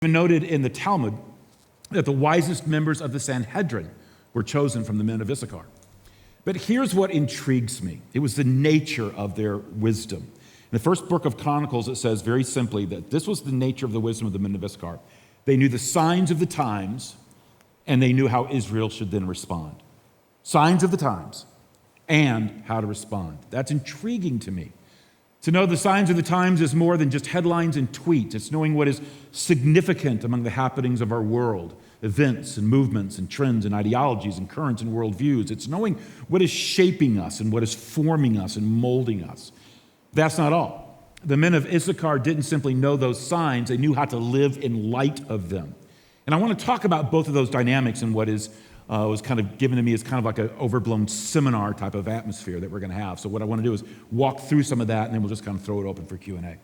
Even noted in the Talmud that the wisest members of the Sanhedrin were chosen from the men of Issachar. But here's what intrigues me. It was the nature of their wisdom. In the first book of Chronicles, it says very simply that this was the nature of the wisdom of the men of Issachar. They knew the signs of the times, and they knew how Israel should then respond. Signs of the times and how to respond. That's intriguing to me. To know the signs of the times is more than just headlines and tweets. It's knowing what is significant among the happenings of our world, events and movements and trends and ideologies and currents and worldviews. It's knowing what is shaping us and what is forming us and molding us. That's not all. The men of Issachar didn't simply know those signs, they knew how to live in light of them. And I want to talk about both of those dynamics and what was kind of given to me as kind of like an overblown seminar type of atmosphere that we're going to have. So what I want to do is walk through some of that, and then we'll just kind of throw it open for Q&A.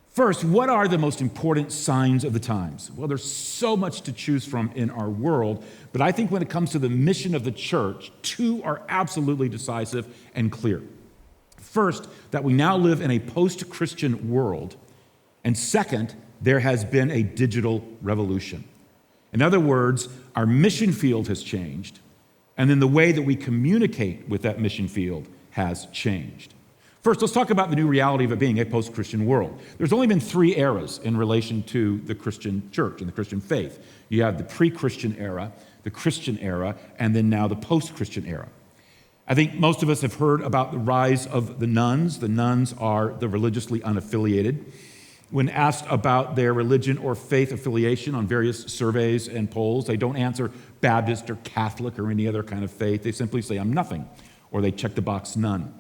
First, what are the most important signs of the times? Well, there's so much to choose from in our world, but I think when it comes to the mission of the church, two are absolutely decisive and clear. First, that we now live in a post-Christian world, and second, there has been a digital revolution. In other words, our mission field has changed, and then the way that we communicate with that mission field has changed. First, let's talk about the new reality of it being a post-Christian world. There's only been three eras in relation to the Christian church and the Christian faith. You have the pre-Christian era, the Christian era, and then now the post-Christian era. I think most of us have heard about the rise of the nuns. The nuns are the religiously unaffiliated. When asked about their religion or faith affiliation on various surveys and polls, they don't answer Baptist or Catholic or any other kind of faith. They simply say, I'm nothing, or they check the box none.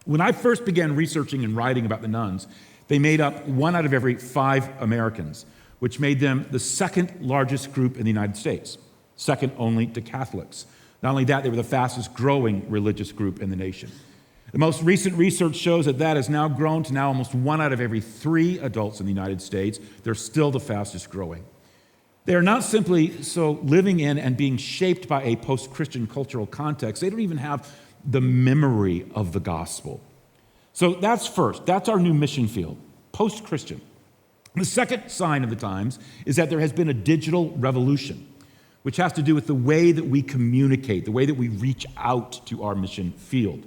When I first began researching and writing about the nuns, they made up 1 out of every 5 Americans, which made them the second largest group in the United States, second only to Catholics. Not only that, they were the fastest growing religious group in the nation. The most recent research shows that has now grown to now almost 1 out of every 3 adults in the United States. They're still the fastest growing. They are not simply so living in and being shaped by a post-Christian cultural context. They don't even have the memory of the gospel. So that's first. That's our new mission field, post-Christian. The second sign of the times is that there has been a digital revolution, which has to do with the way that we communicate, the way that we reach out to our mission field.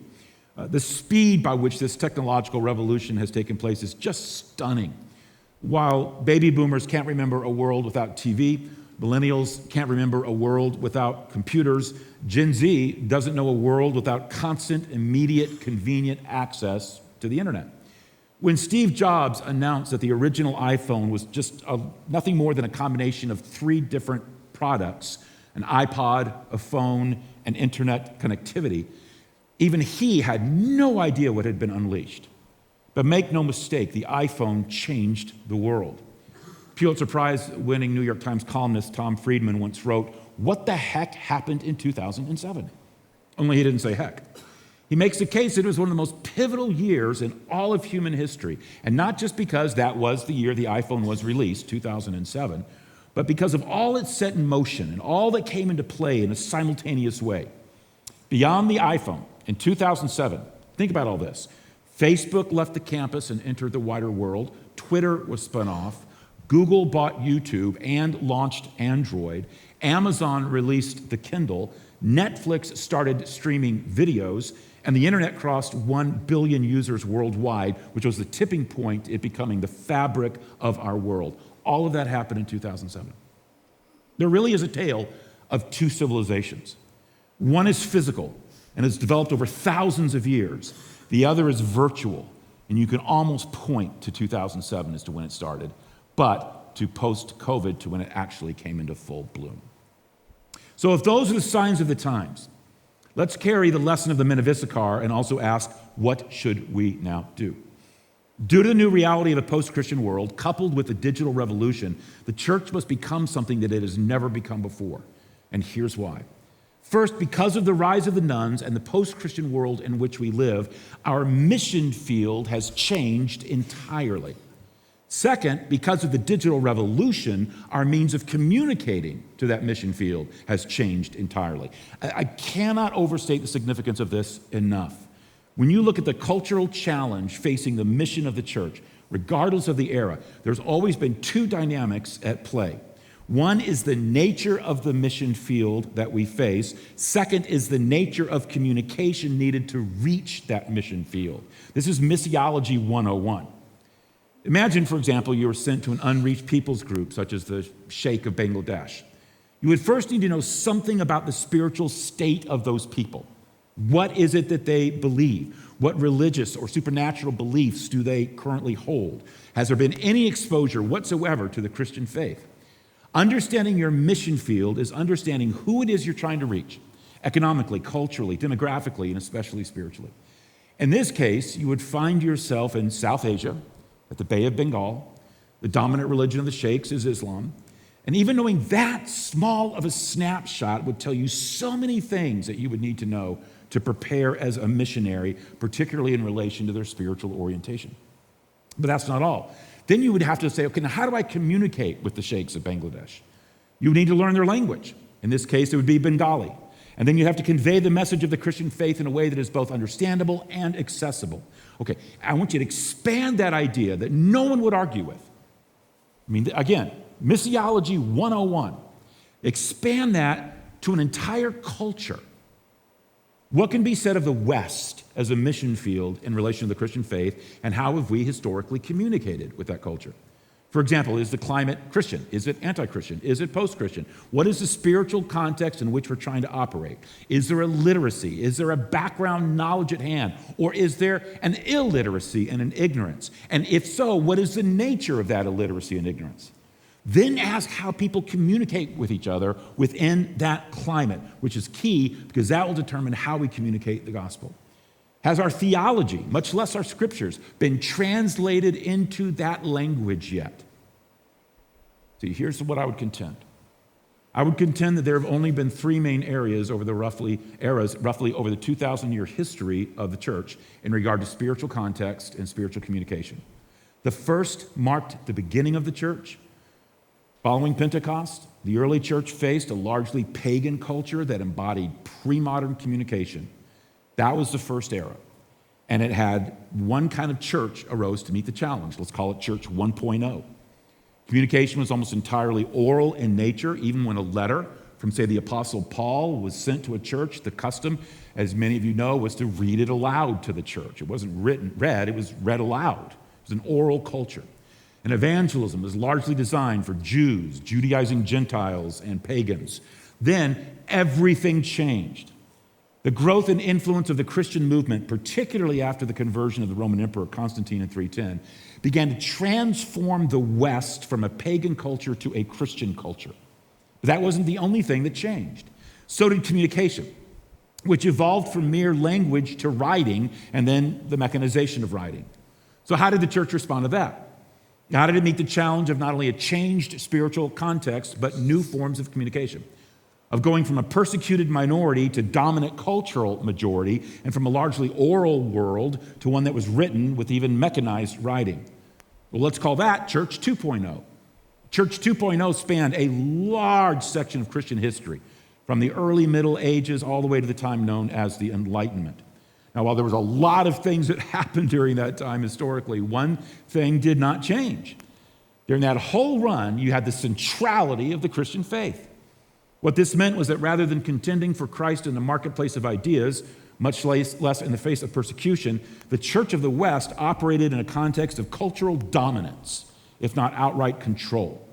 The speed by which this technological revolution has taken place is just stunning. While baby boomers can't remember a world without TV, millennials can't remember a world without computers, Gen Z doesn't know a world without constant, immediate, convenient access to the internet. When Steve Jobs announced that the original iPhone was just nothing more than a combination of 3 different products, an iPod, a phone, and internet connectivity, even he had no idea what had been unleashed. But make no mistake, the iPhone changed the world. Pulitzer Prize-winning New York Times columnist Tom Friedman once wrote, "What the heck happened in 2007?" Only he didn't say heck. He makes the case that it was one of the most pivotal years in all of human history, and not just because that was the year the iPhone was released, 2007, but because of all it set in motion and all that came into play in a simultaneous way. Beyond the iPhone, in 2007, think about all this. Facebook left the campus and entered the wider world. Twitter was spun off. Google bought YouTube and launched Android. Amazon released the Kindle. Netflix started streaming videos. And the internet crossed 1 billion users worldwide, which was the tipping point, it becoming the fabric of our world. All of that happened in 2007. There really is a tale of 2 civilizations. One is physical and has developed over thousands of years. The other is virtual, and you can almost point to 2007 as to when it started, but to post-COVID, to when it actually came into full bloom. So if those are the signs of the times, let's carry the lesson of the men of Issachar and also ask, what should we now do? Due to the new reality of a post-Christian world, coupled with the digital revolution, the church must become something that it has never become before. And here's why. First, because of the rise of the nuns and the post-Christian world in which we live, our mission field has changed entirely. Second, because of the digital revolution, our means of communicating to that mission field has changed entirely. I cannot overstate the significance of this enough. When you look at the cultural challenge facing the mission of the church, regardless of the era, there's always been two dynamics at play. One is the nature of the mission field that we face. Second is the nature of communication needed to reach that mission field. This is Missiology 101. Imagine, for example, you were sent to an unreached peoples group, such as the Sheikh of Bangladesh. You would first need to know something about the spiritual state of those people. What is it that they believe? What religious or supernatural beliefs do they currently hold? Has there been any exposure whatsoever to the Christian faith? Understanding your mission field is understanding who it is you're trying to reach, economically, culturally, demographically, and especially spiritually. In this case, you would find yourself in South Asia, at the Bay of Bengal. The dominant religion of the Sheikhs is Islam. And even knowing that small of a snapshot would tell you so many things that you would need to know to prepare as a missionary, particularly in relation to their spiritual orientation. But that's not all. Then you would have to say, okay, now how do I communicate with the Sheikhs of Bangladesh? You would need to learn their language. In this case, it would be Bengali. And then you have to convey the message of the Christian faith in a way that is both understandable and accessible. Okay, I want you to expand that idea that no one would argue with. I mean, again, Missiology 101. Expand that to an entire culture. What can be said of the West as a mission field in relation to the Christian faith, and how have we historically communicated with that culture? For example, is the climate Christian? Is it anti-Christian? Is it post-Christian? What is the spiritual context in which we're trying to operate? Is there a literacy? Is there a background knowledge at hand? Or is there an illiteracy and an ignorance? And if so, what is the nature of that illiteracy and ignorance? Then ask how people communicate with each other within that climate, which is key because that will determine how we communicate the gospel. Has our theology, much less our scriptures, been translated into that language yet? See, here's what I would contend. I would contend that there have only been three main areas over the roughly over the 2,000-year history of the church in regard to spiritual context and spiritual communication. The first marked the beginning of the church. Following Pentecost, the early church faced a largely pagan culture that embodied pre-modern communication. That was the first era. And it had one kind of church arose to meet the challenge. Let's call it Church 1.0. Communication was almost entirely oral in nature. Even when a letter from, say, the Apostle Paul was sent to a church, the custom, as many of you know, was to read it aloud to the church. It wasn't read, it was read aloud. It was an oral culture. And evangelism was largely designed for Jews, Judaizing Gentiles, and pagans. Then everything changed. The growth and influence of the Christian movement, particularly after the conversion of the Roman Emperor Constantine in 310, began to transform the West from a pagan culture to a Christian culture. But that wasn't the only thing that changed. So did communication, which evolved from mere language to writing and then the mechanization of writing. So how did the church respond to that? How did it meet the challenge of not only a changed spiritual context, but new forms of communication? Of going from a persecuted minority to dominant cultural majority, and from a largely oral world to one that was written with even mechanized writing. Well, let's call that Church 2.0. Church 2.0 spanned a large section of Christian history, from the early Middle Ages all the way to the time known as the Enlightenment. Now, while there was a lot of things that happened during that time historically, one thing did not change. During that whole run, you had the centrality of the Christian faith. What this meant was that rather than contending for Christ in the marketplace of ideas, much less in the face of persecution, the Church of the West operated in a context of cultural dominance, if not outright control.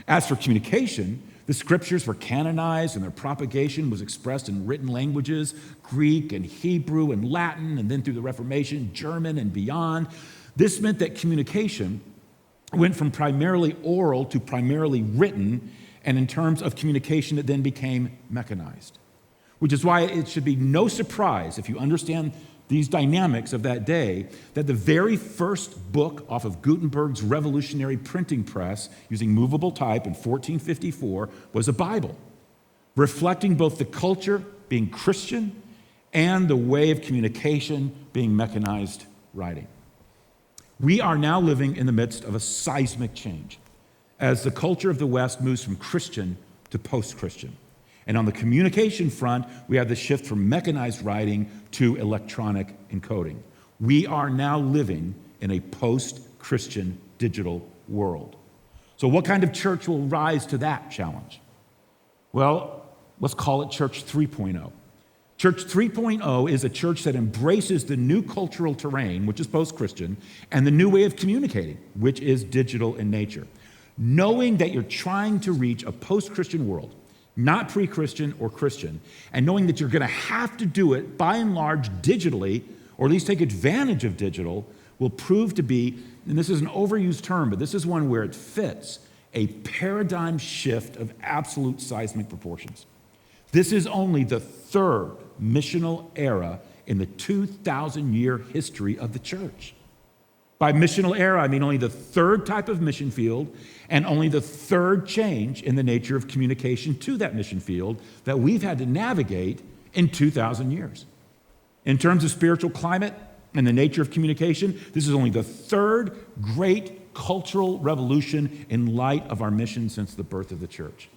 As for communication, the scriptures were canonized and their propagation was expressed in written languages, Greek and Hebrew and Latin, and then through the Reformation, German and beyond. This meant that communication went from primarily oral to primarily written, and in terms of communication, it then became mechanized. Which is why it should be no surprise, if you understand these dynamics of that day, that the very first book off of Gutenberg's revolutionary printing press using movable type in 1454 was a Bible, reflecting both the culture being Christian and the way of communication being mechanized writing. We are now living in the midst of a seismic change as the culture of the West moves from Christian to post-Christian. And on the communication front, we have the shift from mechanized writing to electronic encoding. We are now living in a post post-Christian digital world. So what kind of church will rise to that challenge? Well, let's call it Church 3.0. Church 3.0 is a church that embraces the new cultural terrain, which is post-Christian, and the new way of communicating, which is digital in nature. Knowing that you're trying to reach a post-Christian world, not pre-Christian or Christian, and knowing that you're going to have to do it by and large digitally, or at least take advantage of digital, will prove to be, and this is an overused term, but this is one where it fits, a paradigm shift of absolute seismic proportions. This is only the third missional era in the 2,000-year history of the church. By missional era, I mean only the third type of mission field and only the third change in the nature of communication to that mission field that we've had to navigate in 2,000 years. In terms of spiritual climate and the nature of communication, this is only the third great cultural revolution in light of our mission since the birth of the church.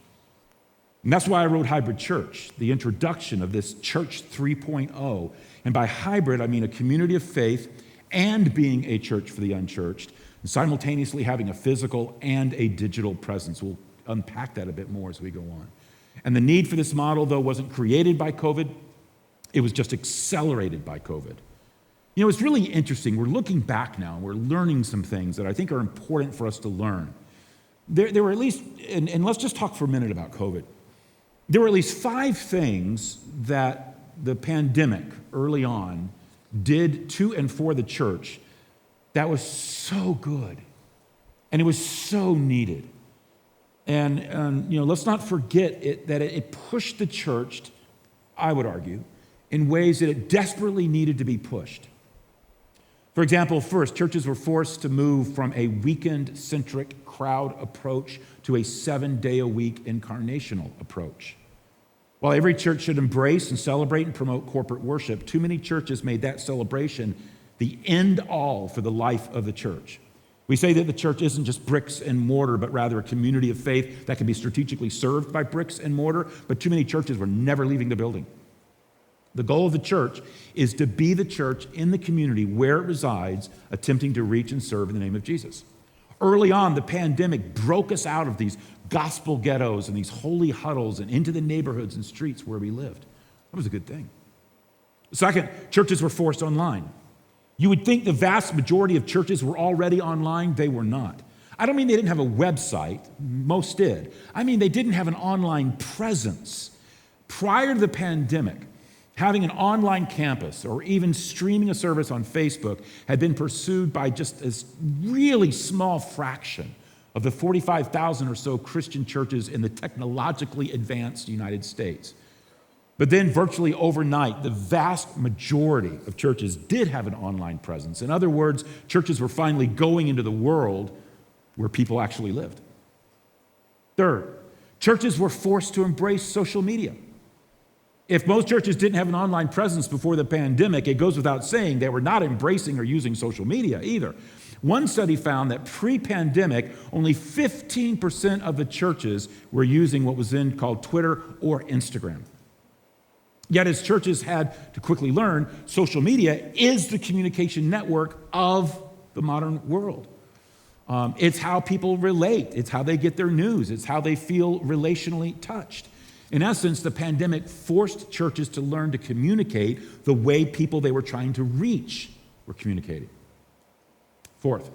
And that's why I wrote Hybrid Church, the introduction of this Church 3.0. And by hybrid, I mean a community of faith and being a church for the unchurched, and simultaneously having a physical and a digital presence. We'll unpack that a bit more as we go on. And the need for this model, though, wasn't created by COVID. It was just accelerated by COVID. You know, it's really interesting. We're looking back now, and we're learning some things that I think are important for us to learn. There were at least, and let's just talk for a minute about COVID. There were at least 5 things that the pandemic early on did to and for the church that was so good, and it was so needed. And you know, let's not forget that it pushed the church, I would argue, in ways that it desperately needed to be pushed. For example, first, churches were forced to move from a weekend-centric crowd approach to a 7-day-a-week incarnational approach. While every church should embrace and celebrate and promote corporate worship, too many churches made that celebration the end-all for the life of the church. We say that the church isn't just bricks and mortar, but rather a community of faith that can be strategically served by bricks and mortar, but too many churches were never leaving the building. The goal of the church is to be the church in the community where it resides, attempting to reach and serve in the name of Jesus. Early on, the pandemic broke us out of these gospel ghettos and these holy huddles and into the neighborhoods and streets where we lived. That was a good thing. Second, churches were forced online. You would think the vast majority of churches were already online. They were not. I don't mean they didn't have a website. Most did. I mean they didn't have an online presence. Prior to the pandemic, having an online campus or even streaming a service on Facebook had been pursued by just a really small fraction of the 45,000 or so Christian churches in the technologically advanced United States. But then virtually overnight, the vast majority of churches did have an online presence. In other words, churches were finally going into the world where people actually lived. Third, churches were forced to embrace social media. If most churches didn't have an online presence before the pandemic, it goes without saying they were not embracing or using social media either. One study found that pre-pandemic, only 15% of the churches were using what was then called Twitter or Instagram. Yet as churches had to quickly learn, social media is the communication network of the modern world. It's how people relate. It's how they get their news. It's how they feel relationally touched. In essence, the pandemic forced churches to learn to communicate the way people they were trying to reach were communicating. Fourth,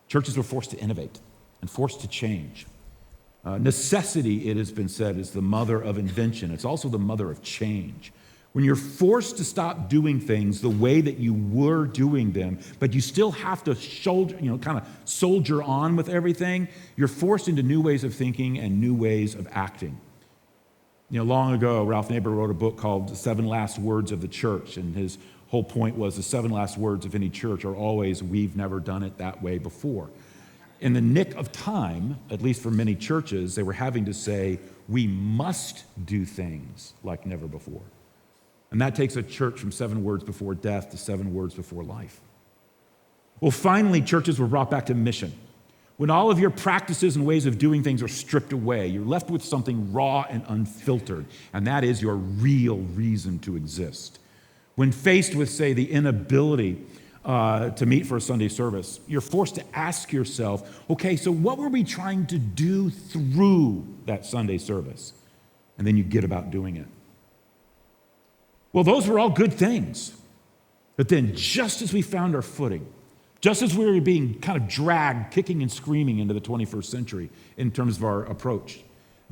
churches were forced to innovate and forced to change. Necessity, it has been said, is the mother of invention. It's also the mother of change. When you're forced to stop doing things the way that you were doing them, but you still have to soldier on with everything, you're forced into new ways of thinking and new ways of acting. Long ago, Ralph Naber wrote a book called The 7 Last Words of the Church, and his whole point was the 7 last words of any church are always, "We've never done it that way before." In the nick of time, at least for many churches, they were having to say, "We must do things like never before." And that takes a church from 7 words before death to 7 words before life. Well, finally, churches were brought back to mission. When all of your practices and ways of doing things are stripped away, you're left with something raw and unfiltered, and that is your real reason to exist. When faced with, say, the inability to meet for a Sunday service, you're forced to ask yourself, okay, so what were we trying to do through that Sunday service? And then you get about doing it. Well, those were all good things. But then just as we found our footing, just as we were being kind of dragged, kicking and screaming into the 21st century in terms of our approach,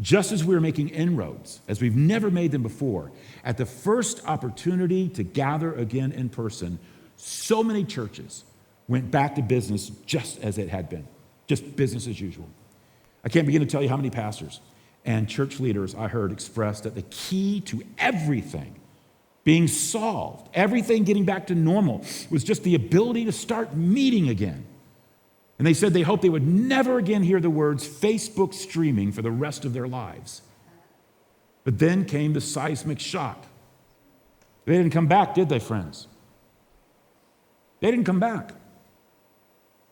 just as we were making inroads, as we've never made them before, at the first opportunity to gather again in person, so many churches went back to business just as it had been, just business as usual. I can't begin to tell you how many pastors and church leaders I heard express that the key to everything being solved, everything getting back to normal, was just the ability to start meeting again. And they said they hoped they would never again hear the words Facebook streaming for the rest of their lives. But then came the seismic shock. They didn't come back, did they, friends? They didn't come back.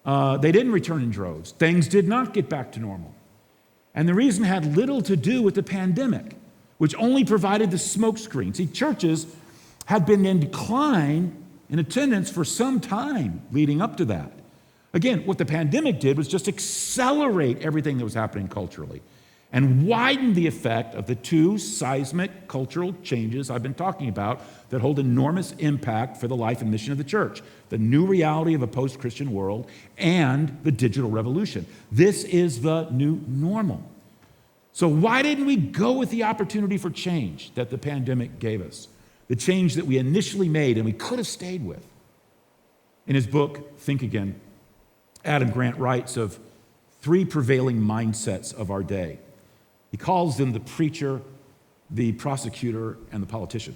They didn't return in droves. Things did not get back to normal. And the reason had little to do with the pandemic, which only provided the smokescreen. See, churches had been in decline in attendance for some time leading up to that. Again, what the pandemic did was just accelerate everything that was happening culturally and widen the effect of the two seismic cultural changes I've been talking about that hold enormous impact for the life and mission of the church: the new reality of a post-Christian world and the digital revolution. This is the new normal. So why didn't we go with the opportunity for change that the pandemic gave us? The change that we initially made and we could have stayed with. In his book, Think Again, Adam Grant writes of three prevailing mindsets of our day. He calls them the preacher, the prosecutor, and the politician.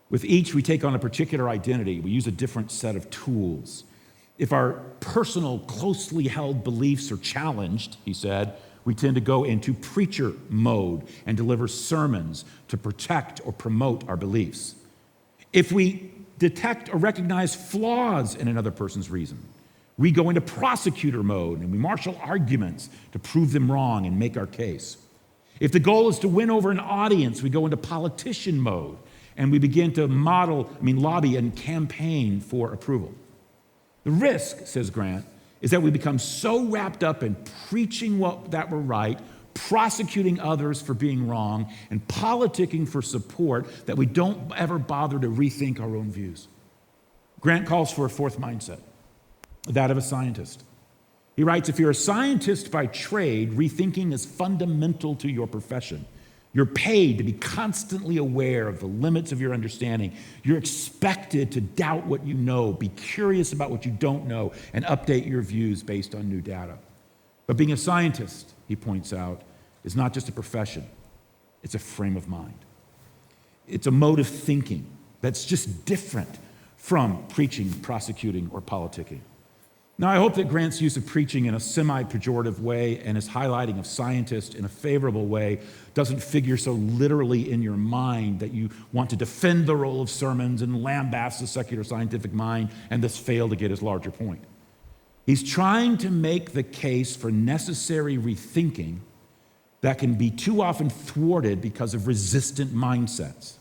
With each, we take on a particular identity. We use a different set of tools. If our personal, closely held beliefs are challenged, he said, we tend to go into preacher mode and deliver sermons to protect or promote our beliefs. If we detect or recognize flaws in another person's reason, we go into prosecutor mode and we marshal arguments to prove them wrong and make our case. If the goal is to win over an audience, we go into politician mode and we begin to lobby and campaign for approval. The risk, says Grant, is that we become so wrapped up in preaching that we're right, prosecuting others for being wrong, and politicking for support that we don't ever bother to rethink our own views. Grant calls for a fourth mindset, that of a scientist. He writes, if you're a scientist by trade, rethinking is fundamental to your profession. You're paid to be constantly aware of the limits of your understanding. You're expected to doubt what you know, be curious about what you don't know, and update your views based on new data. But being a scientist, he points out, is not just a profession. It's a frame of mind. It's a mode of thinking that's just different from preaching, prosecuting, or politicking. Now, I hope that Grant's use of preaching in a semi-pejorative way and his highlighting of scientists in a favorable way doesn't figure so literally in your mind that you want to defend the role of sermons and lambaste the secular scientific mind and thus fail to get his larger point. He's trying to make the case for necessary rethinking that can be too often thwarted because of resistant mindsets.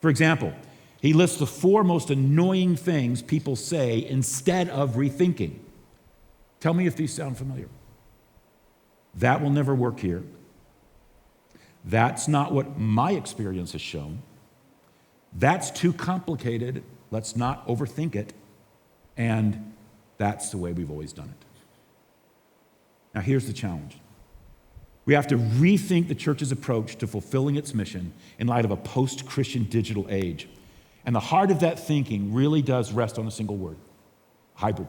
For example, he lists the four most annoying things people say instead of rethinking. Tell me if these sound familiar. That will never work here. That's not what my experience has shown. That's too complicated. Let's not overthink it. And that's the way we've always done it. Now, here's the challenge. We have to rethink the church's approach to fulfilling its mission in light of a post-Christian digital age. And the heart of that thinking really does rest on a single word: hybrid.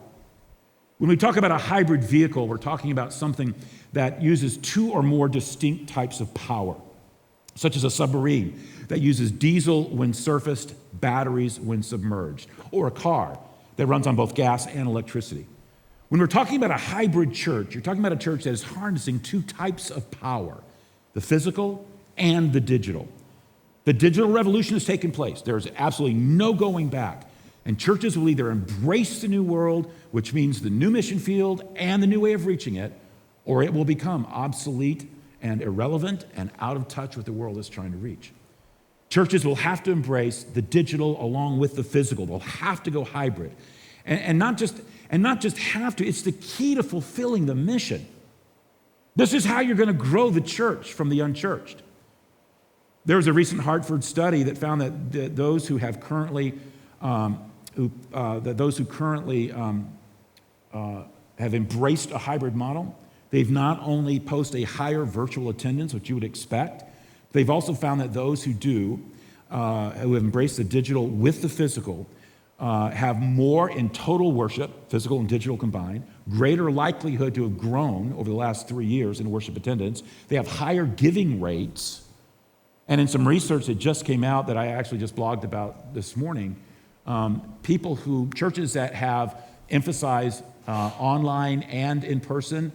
When we talk about a hybrid vehicle, we're talking about something that uses two or more distinct types of power, such as a submarine that uses diesel when surfaced, batteries when submerged, or a car that runs on both gas and electricity. When we're talking about a hybrid church, you're talking about a church that is harnessing two types of power: the physical and the digital. The digital revolution has taken place. There's absolutely no going back. And churches will either embrace the new world, which means the new mission field and the new way of reaching it, or it will become obsolete and irrelevant and out of touch with the world it's trying to reach. Churches will have to embrace the digital along with the physical. They'll have to go hybrid. And not just have to, it's the key to fulfilling the mission. This is how you're going to grow the church from the unchurched. There was a recent Hartford study that found that those who have currently have embraced a hybrid model, they've not only posted a higher virtual attendance, which you would expect, they've also found that those who have embraced the digital with the physical, have more in total worship, physical and digital combined, greater likelihood to have grown over the last 3 years in worship attendance. They have higher giving rates. And in some research that just came out that I actually just blogged about this morning, churches that have emphasized online and in person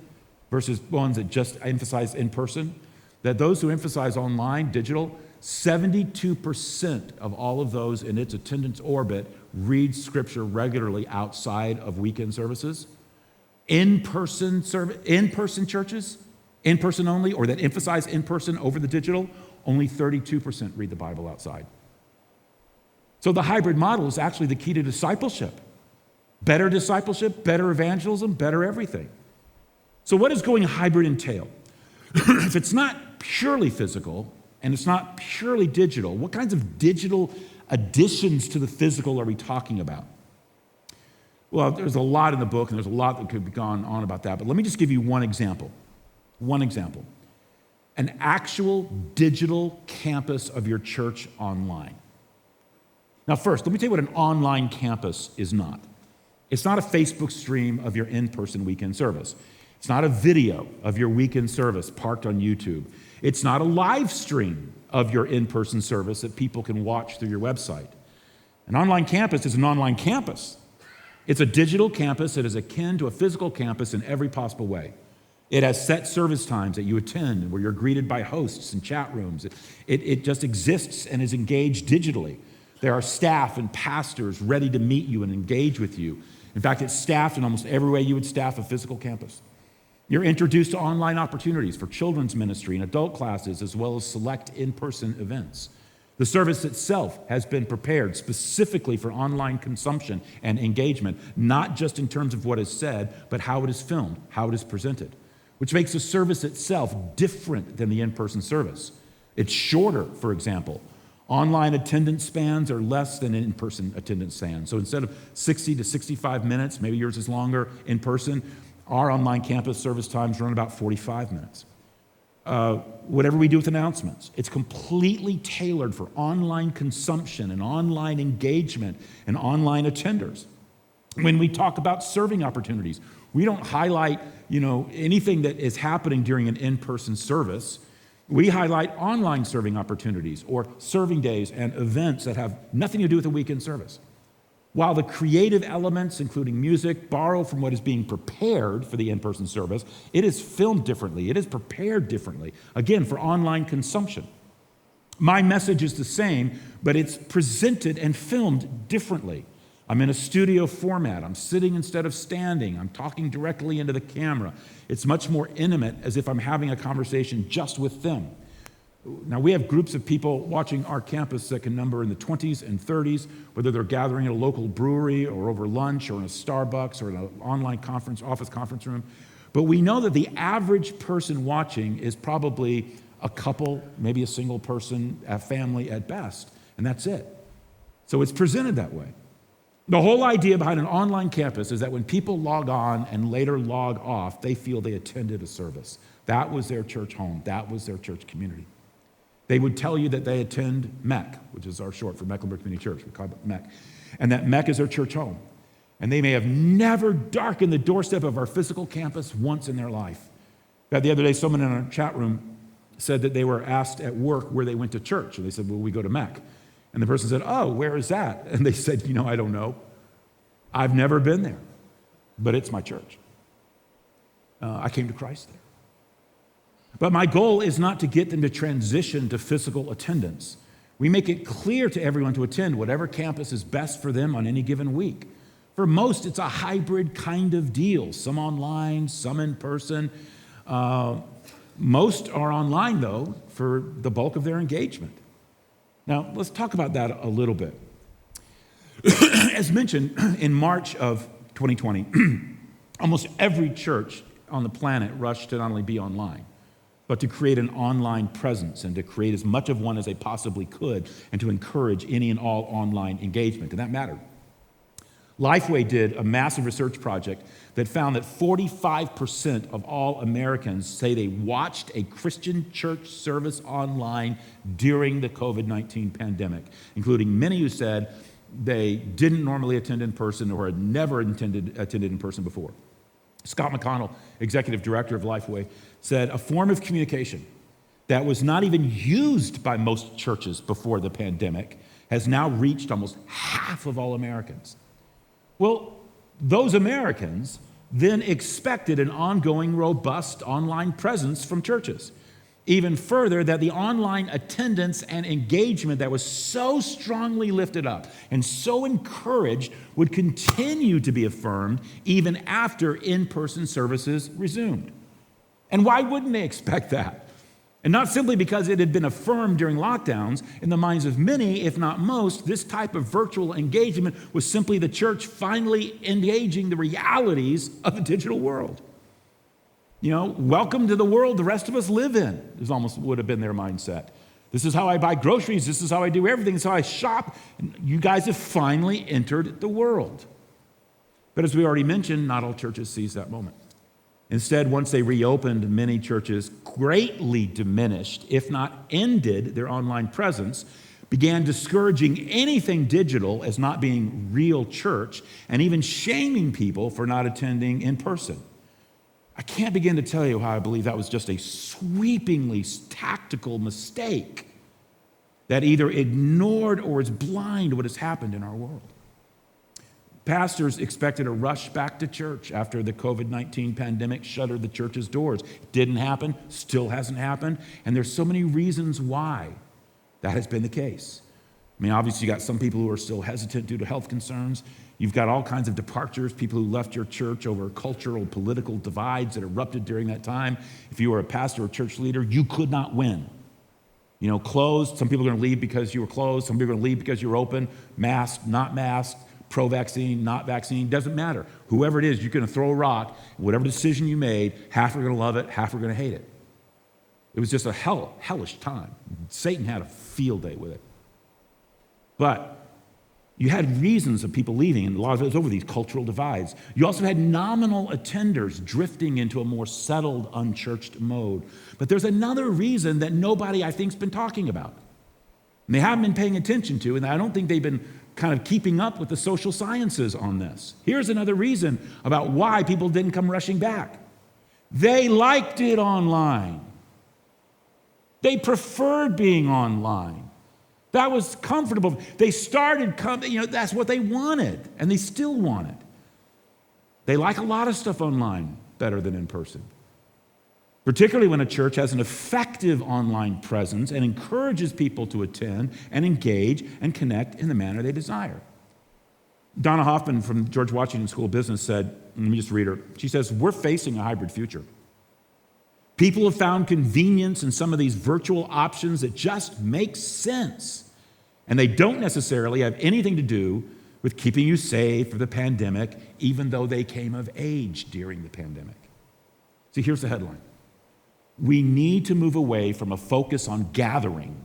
versus ones that just emphasize in person, that those who emphasize online, digital, 72% of all of those in its attendance orbit read scripture regularly outside of weekend services. In-person churches, in-person only, or that emphasize in-person over the digital, only 32% read the Bible outside. So the hybrid model is actually the key to discipleship. Better discipleship, better evangelism, better everything. So what does going hybrid entail? If it's not purely physical and it's not purely digital, what kinds of digital additions to the physical are we talking about? Well, there's a lot in the book, and there's a lot that could be gone on about that, but let me just give you one example. One example. An actual digital campus of your church online. Now, first, let me tell you what an online campus is not. It's not a Facebook stream of your in-person weekend service. It's not a video of your weekend service parked on YouTube. It's not a live stream of your in-person service that people can watch through your website. An online campus is an online campus. It's a digital campus that is akin to a physical campus in every possible way. It has set service times that you attend where you're greeted by hosts and chat rooms. It just exists and is engaged digitally. There are staff and pastors ready to meet you and engage with you. In fact, it's staffed in almost every way you would staff a physical campus. You're introduced to online opportunities for children's ministry and adult classes, as well as select in-person events. The service itself has been prepared specifically for online consumption and engagement, not just in terms of what is said, but how it is filmed, how it is presented, which makes the service itself different than the in-person service. It's shorter, for example. Online attendance spans are less than in-person attendance spans. So instead of 60 to 65 minutes, maybe yours is longer in person, our online campus service times run about 45 minutes. Whatever we do with announcements, it's completely tailored for online consumption and online engagement and online attenders. When we talk about serving opportunities, we don't highlight, anything that is happening during an in-person service. We highlight online serving opportunities or serving days and events that have nothing to do with a weekend service. While the creative elements, including music, borrow from what is being prepared for the in-person service, it is filmed differently. It is prepared differently, again, for online consumption. My message is the same, but it's presented and filmed differently. I'm in a studio format. I'm sitting instead of standing. I'm talking directly into the camera. It's much more intimate, as if I'm having a conversation just with them. Now, we have groups of people watching our campus that can number in the 20s and 30s, whether they're gathering at a local brewery or over lunch or in a Starbucks or in an online office conference room. But we know that the average person watching is probably a couple, maybe a single person, a family at best, and that's it. So it's presented that way. The whole idea behind an online campus is that when people log on and later log off, they feel they attended a service. That was their church home. That was their church community. They would tell you that they attend MEC, which is our short for Mecklenburg Community Church. We call it MEC. And that MEC is their church home. And they may have never darkened the doorstep of our physical campus once in their life. The other day, someone in our chat room said that they were asked at work where they went to church. And they said, well, we go to MEC. And the person said, oh, where is that? And they said, I don't know. I've never been there, but it's my church. I came to Christ there. But my goal is not to get them to transition to physical attendance. We make it clear to everyone to attend whatever campus is best for them on any given week. For most, it's a hybrid kind of deal, some online, some in person. Most are online, though, for the bulk of their engagement. Now, let's talk about that a little bit. As mentioned, in March of 2020, almost every church on the planet rushed to not only be online, but to create an online presence and to create as much of one as they possibly could and to encourage any and all online engagement, and that mattered. Lifeway did a massive research project that found that 45% of all Americans say they watched a Christian church service online during the COVID-19 pandemic, including many who said they didn't normally attend in person or had never attended in person before. Scott McConnell, executive director of Lifeway, said a form of communication that was not even used by most churches before the pandemic has now reached almost half of all Americans. Well, those Americans then expected an ongoing, robust online presence from churches. Even further, that the online attendance and engagement that was so strongly lifted up and so encouraged would continue to be affirmed even after in-person services resumed. And why wouldn't they expect that? And not simply because it had been affirmed during lockdowns. In the minds of many, if not most, this type of virtual engagement was simply the church finally engaging the realities of the digital world. You know, welcome to the world the rest of us live in, is almost would have been their mindset. This is how I buy groceries. This is how I do everything. This is how I shop. And you guys have finally entered the world. But as we already mentioned, not all churches seized that moment. Instead, once they reopened, many churches greatly diminished, if not ended, their online presence, began discouraging anything digital as not being real church, and even shaming people for not attending in person. I can't begin to tell you how I believe that was just a sweepingly tactical mistake that either ignored or is blind to what has happened in our world. Pastors expected a rush back to church after the COVID-19 pandemic shuttered the church's doors. It didn't happen, still hasn't happened, and there's so many reasons why that has been the case. I mean, obviously, you got some people who are still hesitant due to health concerns. You've got all kinds of departures, people who left your church over cultural, political divides that erupted during that time. If you were a pastor or church leader, you could not win. You know, closed, some people are going to leave because you were closed, some people are going to leave because you were open, masked, not masked, pro-vaccine, not vaccine, doesn't matter. Whoever it is, you're going to throw a rock. Whatever decision you made, half are going to love it, half are going to hate it. It was just a hellish time. Satan had a field day with it. But you had reasons of people leaving, and a lot of it was over these cultural divides. You also had nominal attenders drifting into a more settled, unchurched mode. But there's another reason that nobody, I think, has been talking about. And they haven't been paying attention to, and I don't think they've been kind of keeping up with the social sciences on this. Here's another reason about why people didn't come rushing back. They liked it online. They preferred being online. That was comfortable. They started that's what they wanted, and they still want it. They like a lot of stuff online better than in person, particularly when a church has an effective online presence and encourages people to attend and engage and connect in the manner they desire. Donna Hoffman from George Washington School of Business said, let me just read her. She says, "We're facing a hybrid future. People have found convenience in some of these virtual options that just make sense. And they don't necessarily have anything to do with keeping you safe or the pandemic, even though they came of age during the pandemic." See, here's the headline. We need to move away from a focus on gathering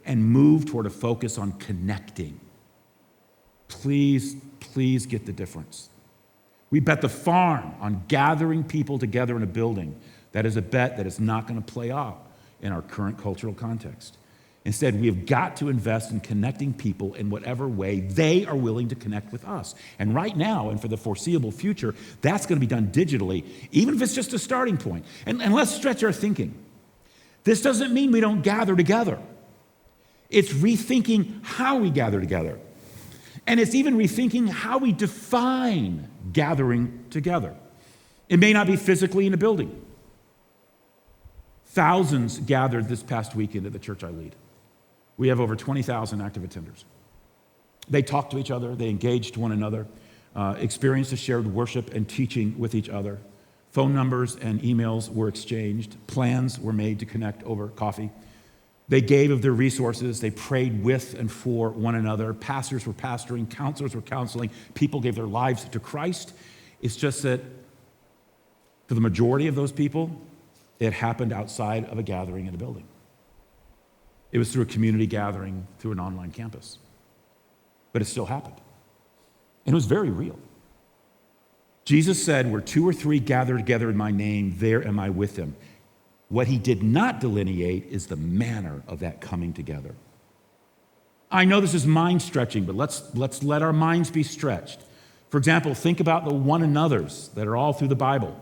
and move toward a focus on connecting. Please get the difference. We bet the farm on gathering people together in a building. That is a bet that is not going to play out in our current cultural context. Instead, we have got to invest in connecting people in whatever way they are willing to connect with us. And right now, and for the foreseeable future, that's going to be done digitally, even if it's just a starting point. And let's stretch our thinking. This doesn't mean we don't gather together. It's rethinking how we gather together. And it's even rethinking how we define gathering together. It may not be physically in a building. Thousands gathered this past weekend at the church I lead. We have over 20,000 active attenders. They talked to each other, they engaged one another, experienced a shared worship and teaching with each other. Phone numbers and emails were exchanged. Plans were made to connect over coffee. They gave of their resources. They prayed with and for one another. Pastors were pastoring. Counselors were counseling. People gave their lives to Christ. It's just that for the majority of those people, it happened outside of a gathering in a building. It was through a community gathering, through an online campus. But it still happened. And it was very real. Jesus said, where 2 or 3 gather together in my name, there am I with them. What he did not delineate is the manner of that coming together. I know this is mind-stretching, but let's let our minds be stretched. For example, think about the one another's that are all through the Bible.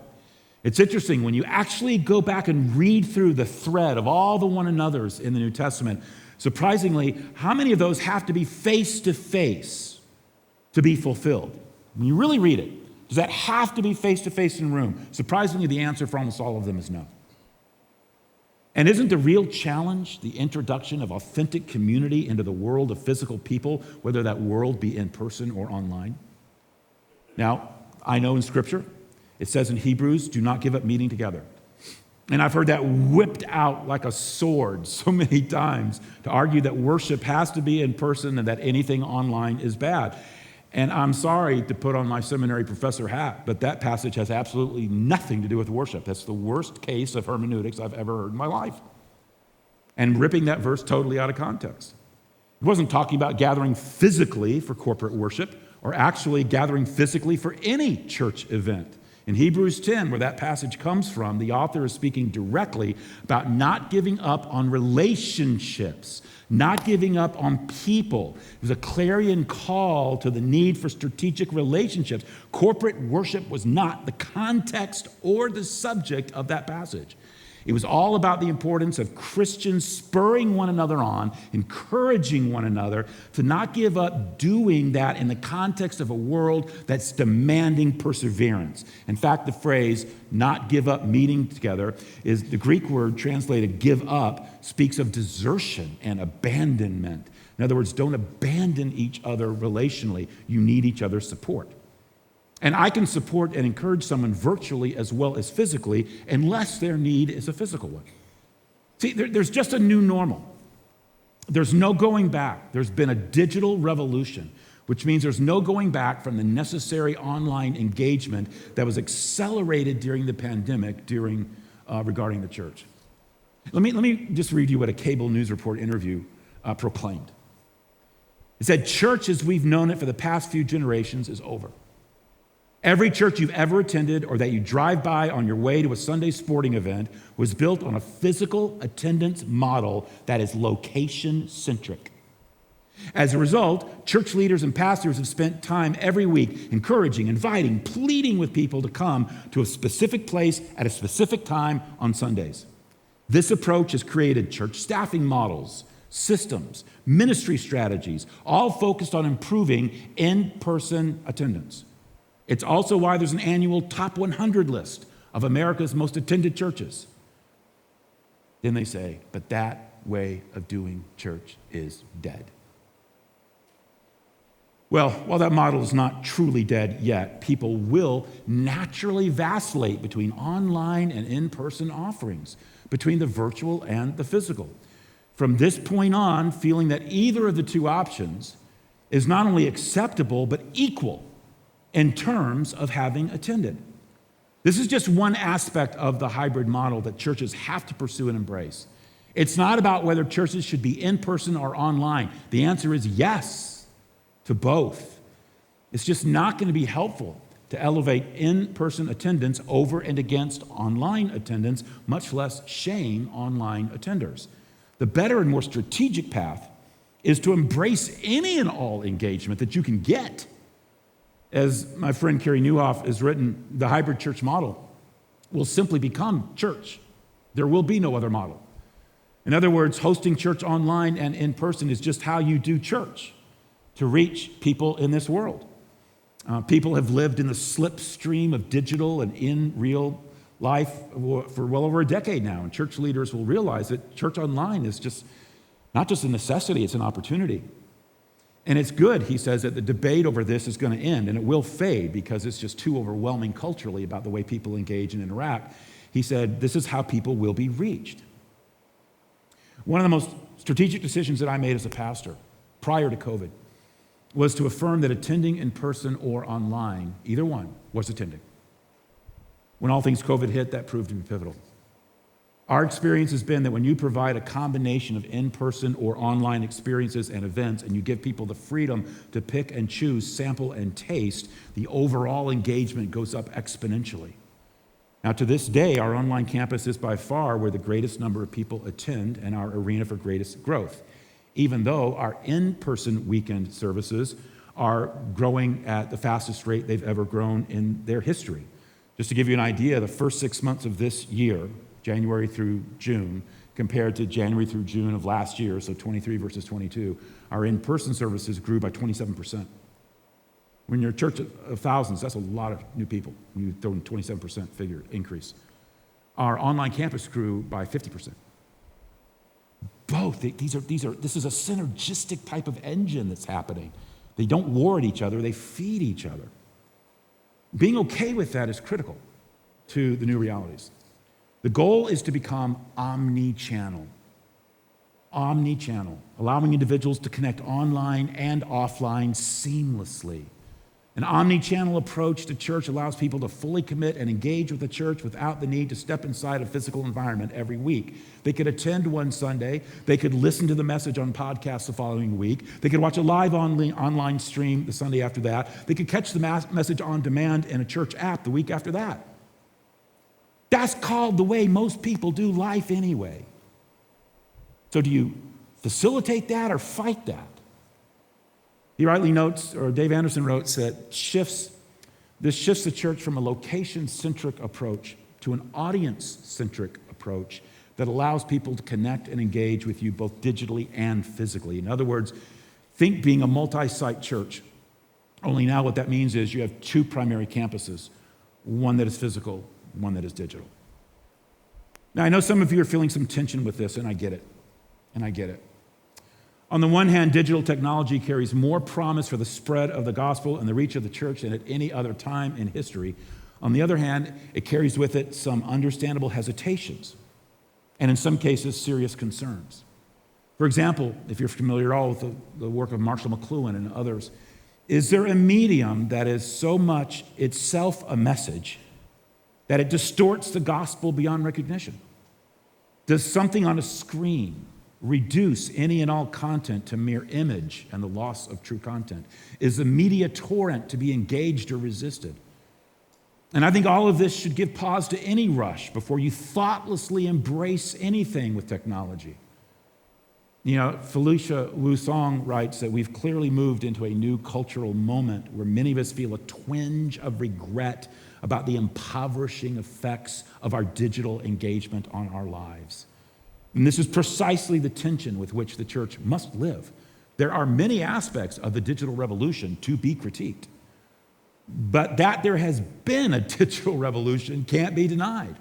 It's interesting, when you actually go back and read through the thread of all the one another's in the New Testament, surprisingly, how many of those have to be face-to-face to be fulfilled? When you really read it, does that have to be face-to-face in a room? Surprisingly, the answer for almost all of them is no. And isn't the real challenge the introduction of authentic community into the world of physical people, whether that world be in person or online? Now, I know in Scripture, it says in Hebrews, do not give up meeting together. And I've heard that whipped out like a sword so many times to argue that worship has to be in person and that anything online is bad. And I'm sorry to put on my seminary professor hat, but that passage has absolutely nothing to do with worship. That's the worst case of hermeneutics I've ever heard in my life. And ripping that verse totally out of context. It wasn't talking about gathering physically for corporate worship or actually gathering physically for any church event. In Hebrews 10, where that passage comes from, the author is speaking directly about not giving up on relationships, not giving up on people. It was a clarion call to the need for strategic relationships. Corporate worship was not the context or the subject of that passage. It was all about the importance of Christians spurring one another on, encouraging one another to not give up doing that in the context of a world that's demanding perseverance. In fact, the phrase, not give up meeting together, is the Greek word translated give up, speaks of desertion and abandonment. In other words, don't abandon each other relationally. You need each other's support. And I can support and encourage someone virtually as well as physically unless their need is a physical one. See, there's just a new normal. There's no going back. There's been a digital revolution, which means there's no going back from the necessary online engagement that was accelerated during the pandemic regarding the church. Let me just read you what a cable news report interview proclaimed. It said, church as we've known it for the past few generations is over. Every church you've ever attended or that you drive by on your way to a Sunday sporting event was built on a physical attendance model that is location-centric. As a result, church leaders and pastors have spent time every week encouraging, inviting, pleading with people to come to a specific place at a specific time on Sundays. This approach has created church staffing models, systems, ministry strategies, all focused on improving in-person attendance. It's also why there's an annual top 100 list of America's most attended churches. Then they say, but that way of doing church is dead. Well, while that model is not truly dead yet, people will naturally vacillate between online and in-person offerings, between the virtual and the physical. From this point on, feeling that either of the two options is not only acceptable, but equal in terms of having attended. This is just one aspect of the hybrid model that churches have to pursue and embrace. It's not about whether churches should be in person or online. The answer is yes to both. It's just not going to be helpful to elevate in-person attendance over and against online attendance, much less shame online attenders. The better and more strategic path is to embrace any and all engagement that you can get. As my friend Carey Nieuwhof has written, the hybrid church model will simply become church. There will be no other model. In other words, hosting church online and in person is just how you do church to reach people in this world. People have lived in the slipstream of digital and in real life for well over a decade now, and church leaders will realize that church online is just not just a necessity, it's an opportunity. And it's good, he says, that the debate over this is going to end, and it will fade because it's just too overwhelming culturally about the way people engage and interact. He said, this is how people will be reached. One of the most strategic decisions that I made as a pastor prior to COVID was to affirm that attending in person or online, either one, was attending. When all things COVID hit, that proved to be pivotal. Our experience has been that when you provide a combination of in-person or online experiences and events, and you give people the freedom to pick and choose, sample and taste, the overall engagement goes up exponentially. Now, to this day, our online campus is by far where the greatest number of people attend and our arena for greatest growth, even though our in-person weekend services are growing at the fastest rate they've ever grown in their history. Just to give you an idea, the first 6 months of this year, January through June, compared to January through June of last year, so 23 versus 22, our in-person services grew by 27%. When you're a church of thousands, that's a lot of new people. You throw in 27% figure increase. Our online campus grew by 50%. Both, this is a synergistic type of engine that's happening. They don't war at each other, they feed each other. Being okay with that is critical to the new realities. The goal is to become omni-channel. Omni-channel, allowing individuals to connect online and offline seamlessly. An omni-channel approach to church allows people to fully commit and engage with the church without the need to step inside a physical environment every week. They could attend one Sunday, they could listen to the message on podcast the following week, they could watch a live online stream the Sunday after that, they could catch the message on demand in a church app the week after that. That's called the way most people do life anyway. So do you facilitate that or fight that? He rightly notes, or Dave Anderson wrote, that this shifts the church from a location-centric approach to an audience-centric approach that allows people to connect and engage with you both digitally and physically. In other words, think being a multi-site church. Only now what that means is you have two primary campuses, one that is physical, one that is digital. Now, I know some of you are feeling some tension with this, and I get it. On the one hand, digital technology carries more promise for the spread of the gospel and the reach of the church than at any other time in history. On the other hand, it carries with it some understandable hesitations, and in some cases, serious concerns. For example, if you're familiar at all with the work of Marshall McLuhan and others, is there a medium that is so much itself a message that it distorts the gospel beyond recognition? Does something on a screen reduce any and all content to mere image and the loss of true content? Is the media torrent to be engaged or resisted? And I think all of this should give pause to any rush before you thoughtlessly embrace anything with technology. You know, Felicia Wu Song writes that we've clearly moved into a new cultural moment where many of us feel a twinge of regret about the impoverishing effects of our digital engagement on our lives. And this is precisely the tension with which the church must live. There are many aspects of the digital revolution to be critiqued, but that there has been a digital revolution can't be denied.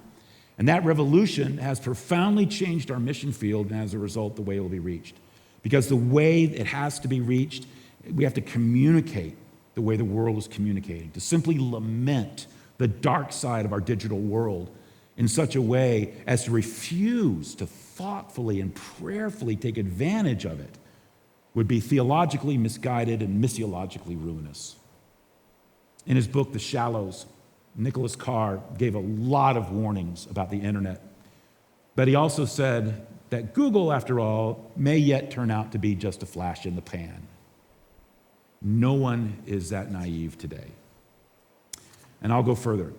And that revolution has profoundly changed our mission field, and as a result, the way it will be reached. Because the way it has to be reached, we have to communicate the way the world is communicating, to simply lament the dark side of our digital world in such a way as to refuse to thoughtfully and prayerfully take advantage of it would be theologically misguided and missiologically ruinous. In his book, The Shallows, Nicholas Carr gave a lot of warnings about the internet, but he also said that Google, after all, may yet turn out to be just a flash in the pan. No one is that naive today. And I'll go further.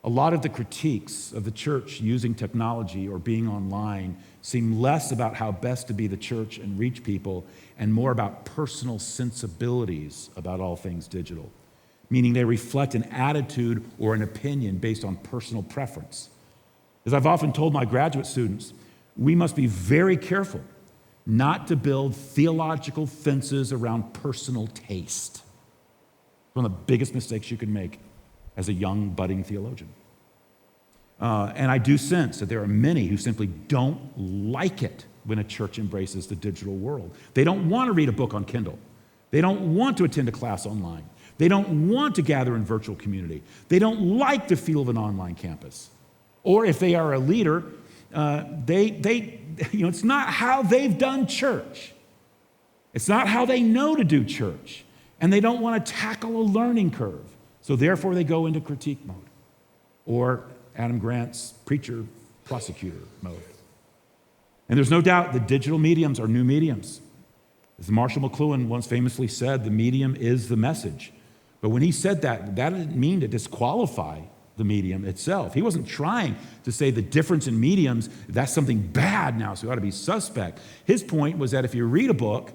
A lot of the critiques of the church using technology or being online seem less about how best to be the church and reach people and more about personal sensibilities about all things digital, meaning they reflect an attitude or an opinion based on personal preference. As I've often told my graduate students, we must be very careful not to build theological fences around personal taste. One of the biggest mistakes you can make as a young, budding theologian. And I do sense that there are many who simply don't like it when a church embraces the digital world. They don't want to read a book on Kindle. They don't want to attend a class online. They don't want to gather in virtual community. They don't like the feel of an online campus. Or if they are a leader, they it's not how they've done church. It's not how they know to do church. And they don't want to tackle a learning curve. So therefore they go into critique mode. Or Adam Grant's preacher, prosecutor mode. And there's no doubt that digital mediums are new mediums. As Marshall McLuhan once famously said, the medium is the message. But when he said that didn't mean to disqualify the medium itself. He wasn't trying to say the difference in mediums, that's something bad now, so we ought to be suspect. His point was that if you read a book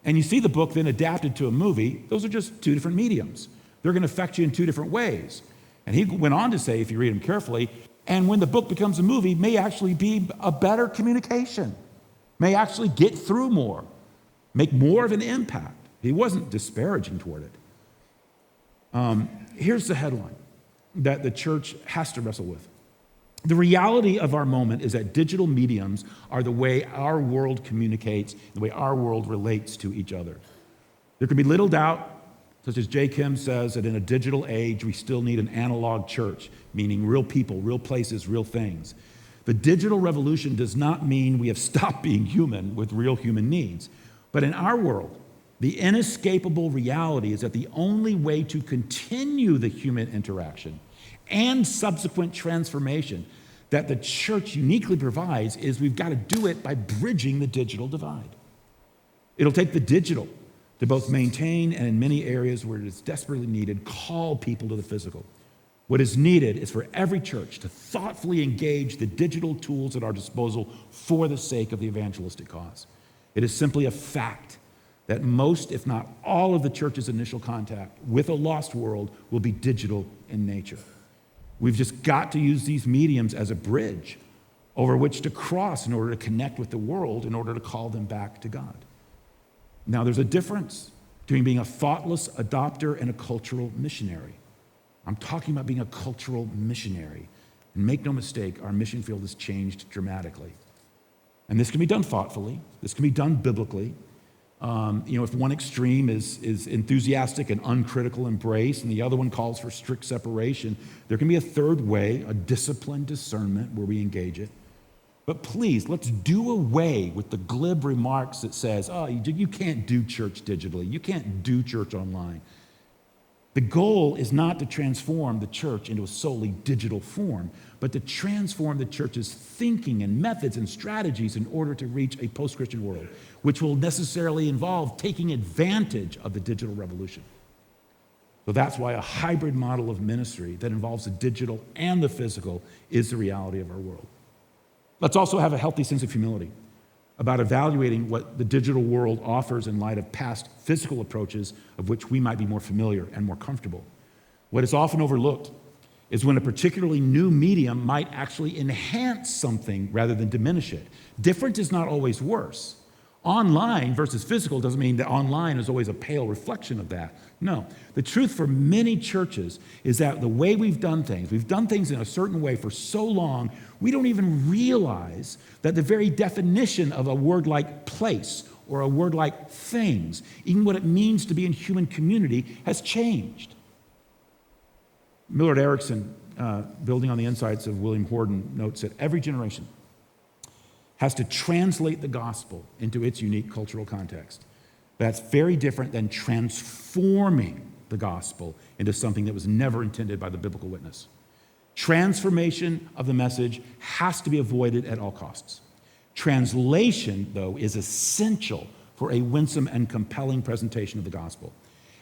and you see the book then adapted to a movie, those are just two different mediums. They're going to affect you in two different ways. And he went on to say, if you read him carefully, and when the book becomes a movie, may actually be a better communication, may actually get through more, make more of an impact. He wasn't disparaging toward it. Here's the headline that the church has to wrestle with. The reality of our moment is that digital mediums are the way our world communicates, the way our world relates to each other. There can be little doubt, such as J. Kim says, that in a digital age, we still need an analog church, meaning real people, real places, real things. The digital revolution does not mean we have stopped being human with real human needs. But in our world, the inescapable reality is that the only way to continue the human interaction and subsequent transformation that the church uniquely provides is we've got to do it by bridging the digital divide. It'll take the digital to both maintain and in many areas where it is desperately needed, call people to the physical. What is needed is for every church to thoughtfully engage the digital tools at our disposal for the sake of the evangelistic cause. It is simply a fact that most, if not all, of the church's initial contact with a lost world will be digital in nature. We've just got to use these mediums as a bridge over which to cross in order to connect with the world, in order to call them back to God. Now, there's a difference between being a thoughtless adopter and a cultural missionary. I'm talking about being a cultural missionary. And make no mistake, our mission field has changed dramatically. And this can be done thoughtfully. This can be done biblically. If one extreme is enthusiastic and uncritical embrace, and the other one calls for strict separation, there can be a third way, a disciplined discernment where we engage it. But please, let's do away with the glib remarks that says, oh, you can't do church digitally. You can't do church online. The goal is not to transform the church into a solely digital form, but to transform the church's thinking and methods and strategies in order to reach a post-Christian world, which will necessarily involve taking advantage of the digital revolution. So that's why a hybrid model of ministry that involves the digital and the physical is the reality of our world. Let's also have a healthy sense of humility about evaluating what the digital world offers in light of past physical approaches of which we might be more familiar and more comfortable. What is often overlooked is when a particularly new medium might actually enhance something rather than diminish it. Different is not always worse. Online versus physical doesn't mean that online is always a pale reflection of that. No. The truth for many churches is that the way we've done things in a certain way for so long, we don't even realize that the very definition of a word like place or a word like things, even what it means to be in human community, has changed. Millard Erickson, building on the insights of William Horden, notes that every generation has to translate the gospel into its unique cultural context. That's very different than transforming the gospel into something that was never intended by the biblical witness. Transformation of the message has to be avoided at all costs. Translation, though, is essential for a winsome and compelling presentation of the gospel.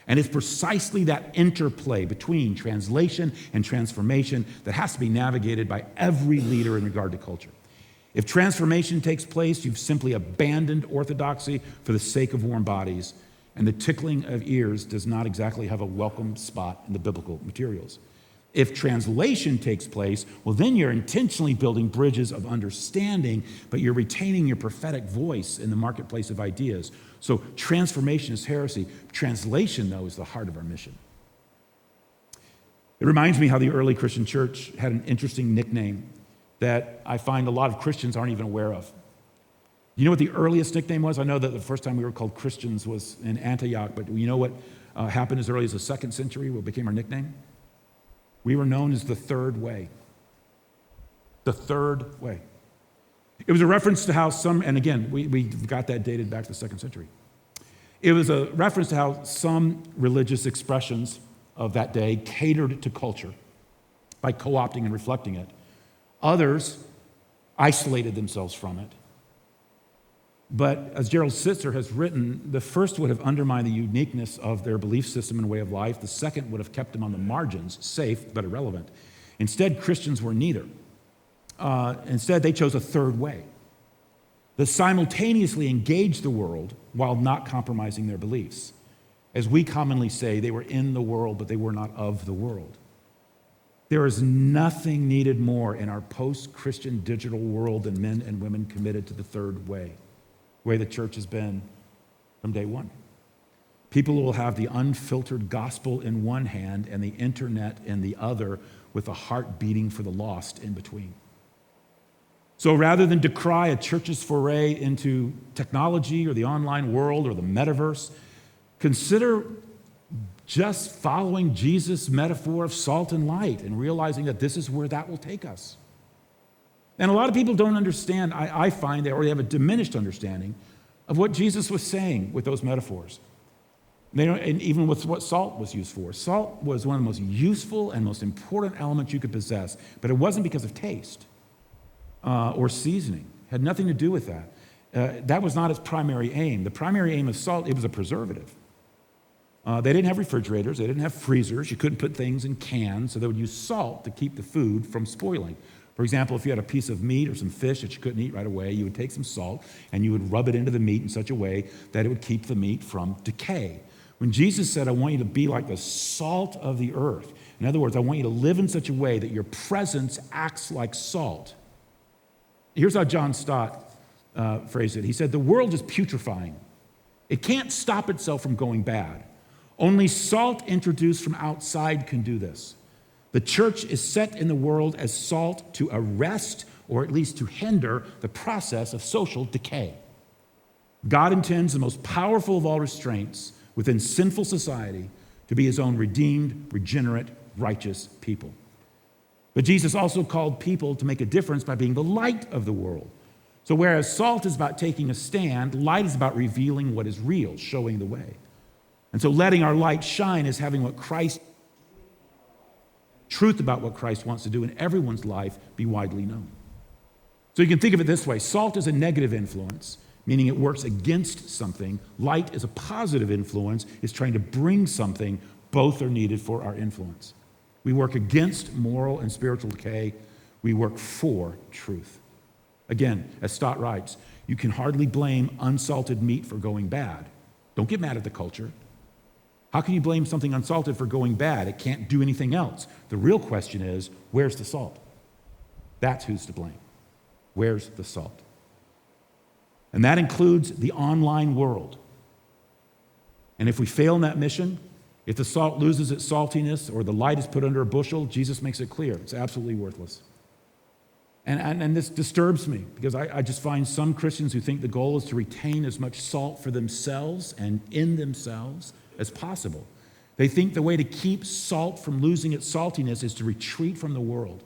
And it's precisely that interplay between translation and transformation that has to be navigated by every leader in regard to culture. If transformation takes place, you've simply abandoned orthodoxy for the sake of warm bodies, and the tickling of ears does not exactly have a welcome spot in the biblical materials. If translation takes place, well, then you're intentionally building bridges of understanding, but you're retaining your prophetic voice in the marketplace of ideas. So transformation is heresy. Translation, though, is the heart of our mission. It reminds me how the early Christian church had an interesting nickname that I find a lot of Christians aren't even aware of. You know what the earliest nickname was? I know that the first time we were called Christians was in Antioch, but you know what happened as early as the 2nd century, what became our nickname? We were known as the Third Way. The Third Way. It was a reference to how some, and again, we've got that dated back to the 2nd century. It was a reference to how some religious expressions of that day catered to culture by co-opting and reflecting it. Others isolated themselves from it. But as Gerald Sitzer has written, the first would have undermined the uniqueness of their belief system and way of life. The second would have kept them on the margins, safe but irrelevant. Instead, Christians were neither. Instead, they chose a third way that simultaneously engaged the world while not compromising their beliefs. As we commonly say, they were in the world, but they were not of the world. There is nothing needed more in our post-Christian digital world than men and women committed to the third way, the way the church has been from day one. People will have the unfiltered gospel in one hand and the internet in the other, with a heart beating for the lost in between. So rather than decry a church's foray into technology or the online world or the metaverse, consider just following Jesus' metaphor of salt and light and realizing that this is where that will take us. And a lot of people don't understand, I find they already have a diminished understanding of what Jesus was saying with those metaphors. They don't, and even with what salt was used for. Salt was one of the most useful and most important elements you could possess, but it wasn't because of taste or seasoning. It had nothing to do with that. That was not its primary aim. The primary aim of salt, it was a preservative. They didn't have refrigerators. They didn't have freezers. You couldn't put things in cans, so they would use salt to keep the food from spoiling. For example, if you had a piece of meat or some fish that you couldn't eat right away, you would take some salt and you would rub it into the meat in such a way that it would keep the meat from decay. When Jesus said, I want you to be like the salt of the earth, in other words, I want you to live in such a way that your presence acts like salt. Here's how John Stott phrased it. He said, the world is putrefying. It can't stop itself from going bad. Only salt introduced from outside can do this. The church is set in the world as salt to arrest, or at least to hinder, the process of social decay. God intends the most powerful of all restraints within sinful society to be his own redeemed, regenerate, righteous people. But Jesus also called people to make a difference by being the light of the world. So whereas salt is about taking a stand, light is about revealing what is real, showing the way. And so letting our light shine is having what Christ, truth about what Christ wants to do in everyone's life, be widely known. So you can think of it this way. Salt is a negative influence, meaning it works against something. Light is a positive influence. It's trying to bring something. Both are needed for our influence. We work against moral and spiritual decay. We work for truth. Again, as Stott writes, you can hardly blame unsalted meat for going bad. Don't get mad at the culture. How can you blame something unsalted for going bad? It can't do anything else. The real question is, where's the salt? That's who's to blame. Where's the salt? And that includes the online world. And if we fail in that mission, if the salt loses its saltiness or the light is put under a bushel, Jesus makes it clear it's absolutely worthless. And this disturbs me because I just find some Christians who think the goal is to retain as much salt for themselves and in themselves as possible. They think the way to keep salt from losing its saltiness is to retreat from the world,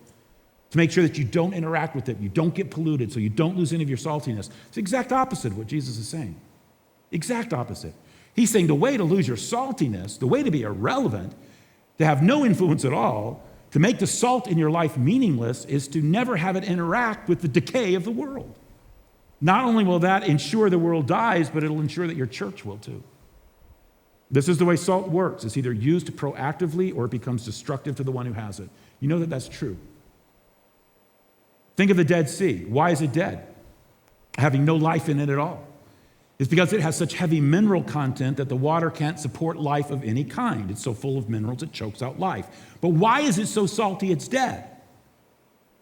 to make sure that you don't interact with it, you don't get polluted, so you don't lose any of your saltiness. It's the exact opposite of what Jesus is saying. Exact opposite. He's saying the way to lose your saltiness, the way to be irrelevant, to have no influence at all, to make the salt in your life meaningless, is to never have it interact with the decay of the world. Not only will that ensure the world dies, but it'll ensure that your church will too. This is the way salt works. It's either used proactively or it becomes destructive to the one who has it. You know that that's true. Think of the Dead Sea. Why is it dead? Having no life in it at all. It's because it has such heavy mineral content that the water can't support life of any kind. It's so full of minerals it chokes out life. But why is it so salty it's dead?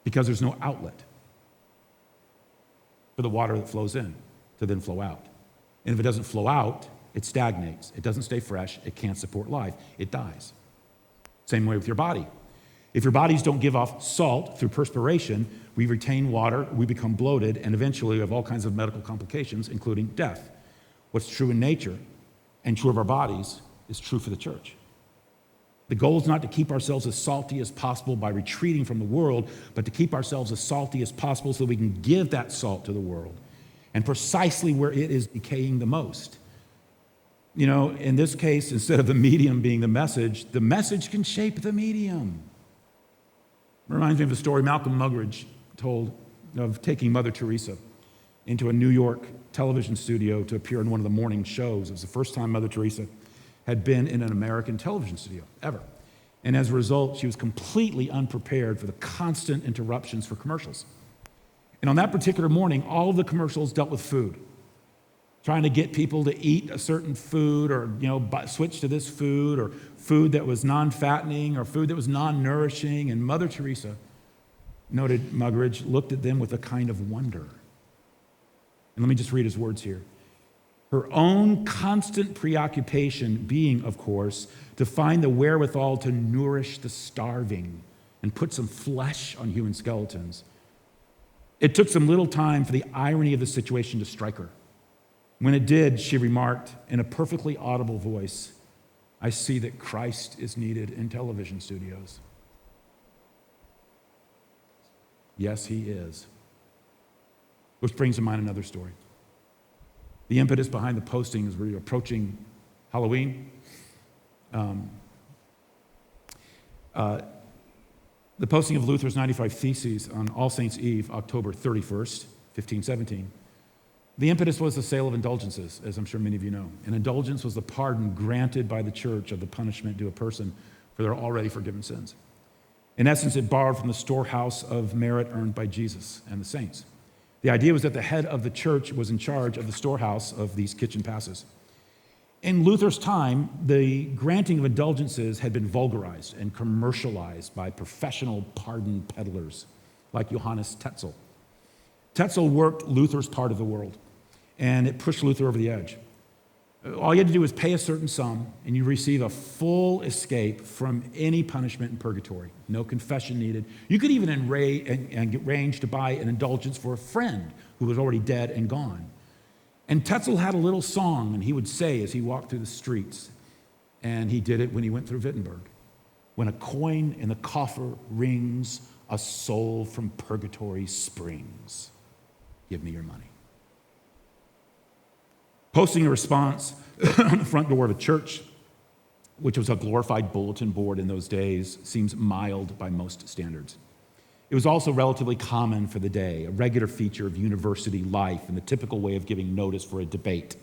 Because there's no outlet for the water that flows in to then flow out. And if it doesn't flow out, it stagnates. It doesn't stay fresh. It can't support life. It dies. Same way with your body. If your bodies don't give off salt through perspiration, we retain water, we become bloated, and eventually we have all kinds of medical complications, including death. What's true in nature and true of our bodies is true for the church. The goal is not to keep ourselves as salty as possible by retreating from the world, but to keep ourselves as salty as possible so we can give that salt to the world, and precisely where it is decaying the most. You know, in this case, instead of the medium being the message can shape the medium. It reminds me of a story Malcolm Muggeridge told of taking Mother Teresa into a New York television studio to appear in one of the morning shows. It was the first time Mother Teresa had been in an American television studio, ever. And as a result, she was completely unprepared for the constant interruptions for commercials. And on that particular morning, all of the commercials dealt with food, trying to get people to eat a certain food or, switch to this food or food that was non-fattening or food that was non-nourishing. And Mother Teresa, noted Muggeridge, looked at them with a kind of wonder. And let me just read his words here. Her own constant preoccupation being, of course, to find the wherewithal to nourish the starving and put some flesh on human skeletons. It took some little time for the irony of the situation to strike her. When it did, she remarked in a perfectly audible voice, "I see that Christ is needed in television studios." Yes, he is. Which brings to mind another story. The impetus behind the posting as we're approaching Halloween. The posting of Luther's 95 Theses on All Saints' Eve, October 31st, 1517. The impetus was the sale of indulgences, as I'm sure many of you know. An indulgence was the pardon granted by the church of the punishment due a person for their already forgiven sins. In essence, it borrowed from the storehouse of merit earned by Jesus and the saints. The idea was that the head of the church was in charge of the storehouse of these kitchen passes. In Luther's time, the granting of indulgences had been vulgarized and commercialized by professional pardon peddlers like Johannes Tetzel. Tetzel worked Luther's part of the world, and it pushed Luther over the edge. All you had to do was pay a certain sum, and you receive a full escape from any punishment in purgatory. No confession needed. You could even arrange to buy an indulgence for a friend who was already dead and gone. And Tetzel had a little song, and he would say as he walked through the streets, and he did it when he went through Wittenberg. When a coin in the coffer rings, a soul from purgatory springs. Give me your money. Posting a response on the front door of a church, which was a glorified bulletin board in those days, seems mild by most standards. It was also relatively common for the day, a regular feature of university life and the typical way of giving notice for a debate.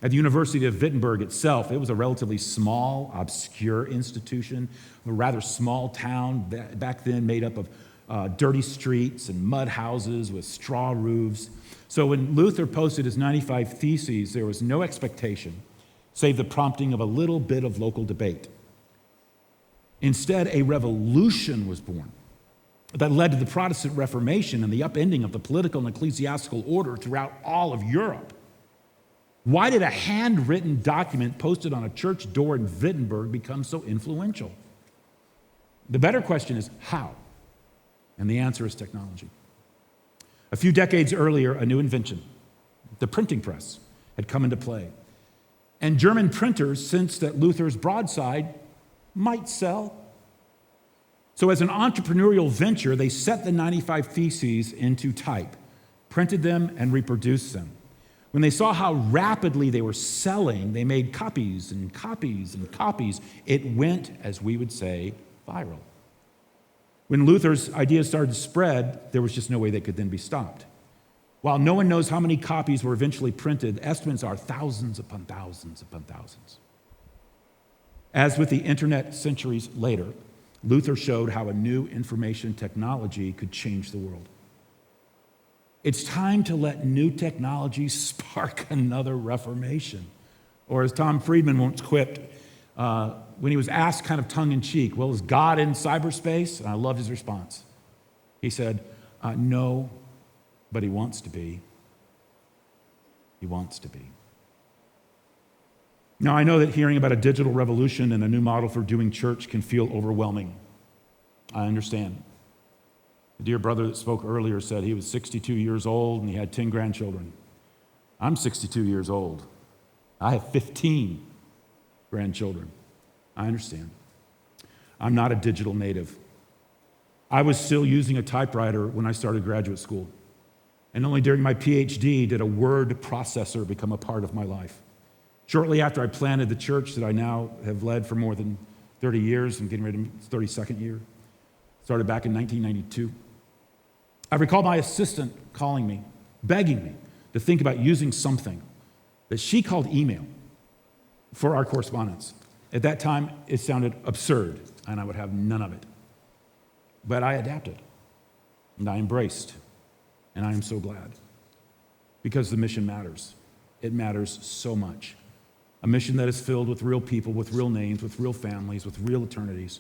At the University of Wittenberg itself, it was a relatively small, obscure institution, a rather small town back then made up of dirty streets and mud houses with straw roofs. So when Luther posted his 95 Theses, there was no expectation save the prompting of a little bit of local debate. Instead, a revolution was born that led to the Protestant Reformation and the upending of the political and ecclesiastical order throughout all of Europe. Why did a handwritten document posted on a church door in Wittenberg become so influential? The better question is how? And the answer is technology. A few decades earlier, a new invention, the printing press, had come into play. And German printers sensed that Luther's broadside might sell. So as an entrepreneurial venture, they set the 95 Theses into type, printed them, and reproduced them. When they saw how rapidly they were selling, they made copies and copies and copies. It went, as we would say, viral. When Luther's ideas started to spread, there was just no way they could then be stopped. While no one knows how many copies were eventually printed, estimates are thousands upon thousands upon thousands. As with the internet centuries later, Luther showed how a new information technology could change the world. It's time to let new technology spark another reformation. Or as Tom Friedman once quipped, when he was asked kind of tongue-in-cheek, well, is God in cyberspace? And I loved his response. He said, no, but he wants to be. He wants to be. Now, I know that hearing about a digital revolution and a new model for doing church can feel overwhelming. I understand. The dear brother that spoke earlier said he was 62 years old and he had 10 grandchildren. I'm 62 years old. I have 15 grandchildren. I understand. I'm not a digital native. I was still using a typewriter when I started graduate school. And only during my PhD did a word processor become a part of my life. Shortly after I planted the church that I now have led for more than 30 years, I'm getting ready to 32nd year, started back in 1992. I recall my assistant calling me, begging me to think about using something that she called email for our correspondence. At that time, it sounded absurd, and I would have none of it. But I adapted, and I embraced, and I am so glad. Because the mission matters. It matters so much. A mission that is filled with real people, with real names, with real families, with real eternities.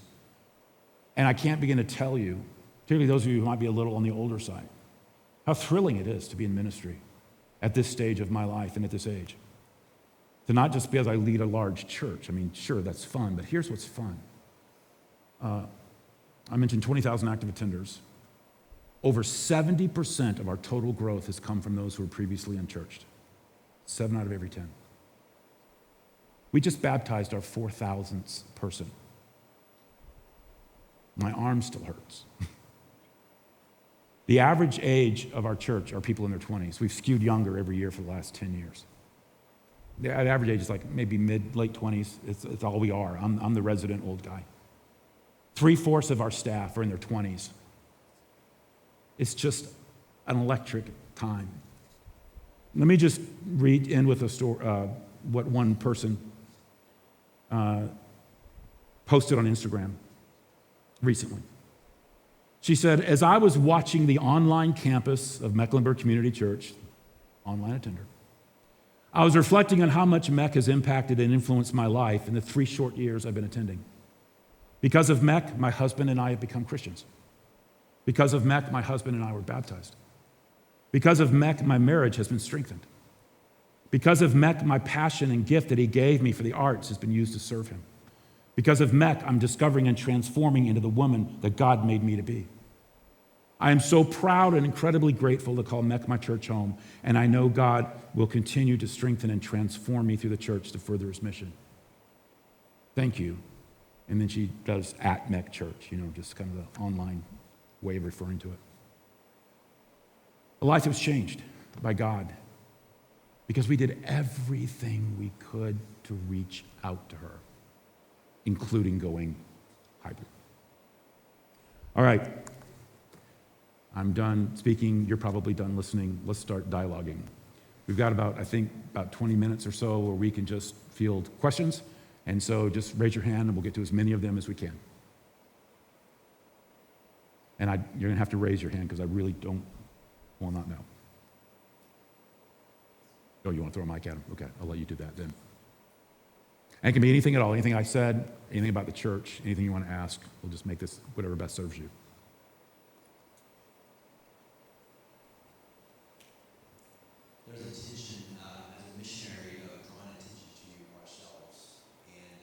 And I can't begin to tell you, particularly those of you who might be a little on the older side, how thrilling it is to be in ministry at this stage of my life and at this age. To not just because I lead a large church. I mean, sure, that's fun, but here's what's fun. I mentioned 20,000 active attenders. Over 70% of our total growth has come from those who were previously unchurched. 7 out of every 10. We just baptized our 4,000th person. My arm still hurts. The average age of our church are people in their 20s. We've skewed younger every year for the last 10 years. The average age is like maybe late 20s. It's all we are. I'm the resident old guy. 3/4 of our staff are in their 20s. It's just an electric time. Let me just end with a story, what one person posted on Instagram recently. She said, as I was watching the online campus of Mecklenburg Community Church, online attender, I was reflecting on how much MEC has impacted and influenced my life in the 3 short years I've been attending. Because of MEC, my husband and I have become Christians. Because of MEC, my husband and I were baptized. Because of MEC, my marriage has been strengthened. Because of MEC, my passion and gift that he gave me for the arts has been used to serve him. Because of MEC, I'm discovering and transforming into the woman that God made me to be. I am so proud and incredibly grateful to call MEC my church home, and I know God will continue to strengthen and transform me through the church to further his mission. Thank you. And then she does at MEC Church, just kind of the online way of referring to it. A life was changed by God because we did everything we could to reach out to her, including going hybrid. All right. I'm done speaking. You're probably done listening. Let's start dialoguing. We've got about 20 minutes or so where we can just field questions. And so just raise your hand and we'll get to as many of them as we can. And you're going to have to raise your hand because I really will not know. Oh, you want to throw a mic at him? Okay, I'll let you do that then. And it can be anything at all, anything I said, anything about the church, anything you want to ask. We'll just make this whatever best serves you. There's a tension as a missionary of drawing attention to ourselves and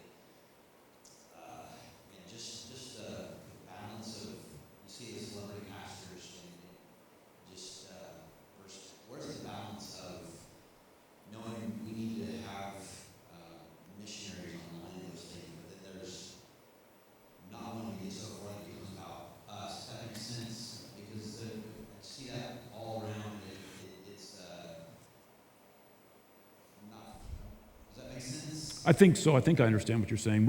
just the balance of, you see the celebrity pastors and just where's the balance of knowing we need to have missionaries online and those things, but then there's not wanting to get so far that it becomes about us. Does that make sense? Because I see that all around. It's not. Does that make sense? I think so. I think I understand what you're saying.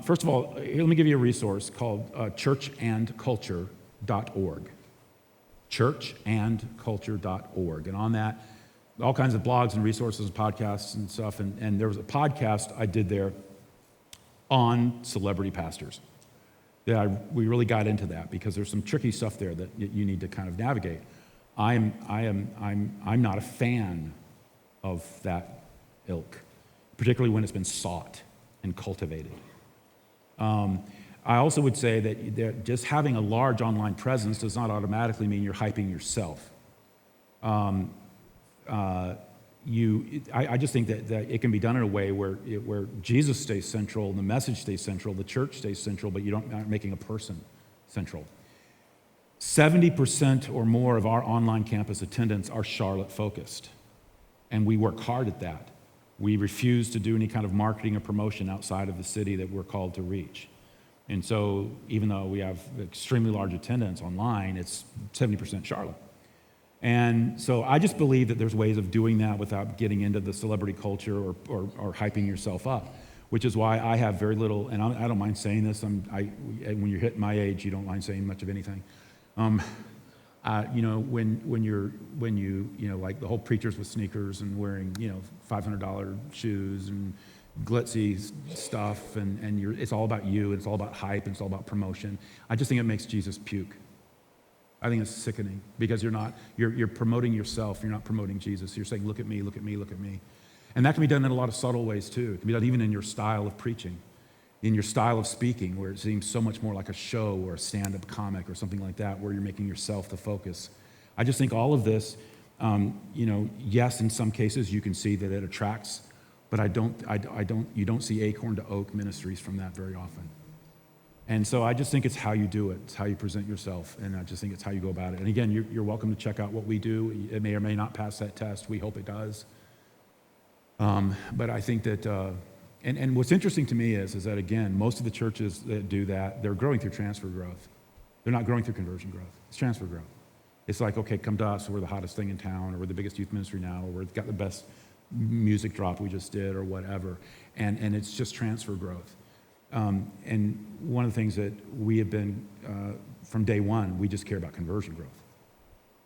First of all, here, let me give you a resource called churchandculture.org. Churchandculture.org. And on that, all kinds of blogs and resources and podcasts and stuff. And there was a podcast I did there on celebrity pastors. We really got into that because there's some tricky stuff there that you need to kind of navigate. I'm not a fan of that ilk, particularly when it's been sought and cultivated. I also would say that just having a large online presence does not automatically mean you're hyping yourself. I just think that it can be done in a way where Jesus stays central, and the message stays central, the church stays central, but aren't making a person central. 70% or more of our online campus attendants are Charlotte-focused, and we work hard at that. We refuse to do any kind of marketing or promotion outside of the city that we're called to reach. And so even though we have extremely large attendance online, it's 70% Charlotte. And so I just believe that there's ways of doing that without getting into the celebrity culture or hyping yourself up, which is why I have very little, and I don't mind saying this, when you're hitting my age, you don't mind saying much of anything. When you like the whole preachers with sneakers and wearing, $500 shoes and glitzy stuff, and it's all about you, it's all about hype, and it's all about promotion. I just think it makes Jesus puke. I think it's sickening because you're promoting yourself, you're not promoting Jesus. You're saying, look at me, look at me, look at me. And that can be done in a lot of subtle ways too. It can be done even in your style of preaching, in your style of speaking, where it seems so much more like a show or a stand-up comic or something like that, where you're making yourself the focus. I just think all of this, yes, in some cases you can see that it attracts, but you don't see acorn to oak ministries from that very often. And so I just think it's how you do it. It's how you present yourself, and I just think it's how you go about it. And again, you're welcome to check out what we do. It may or may not pass that test. We hope it does. But I think that, and what's interesting to me is that, again, most of the churches that do that, they're growing through transfer growth. They're not growing through conversion growth. It's transfer growth. It's like, okay, come to us. We're the hottest thing in town, or we're the biggest youth ministry now, or we've got the best music drop we just did, or whatever. And it's just transfer growth. And one of the things that we have been, from day one, we just care about conversion growth.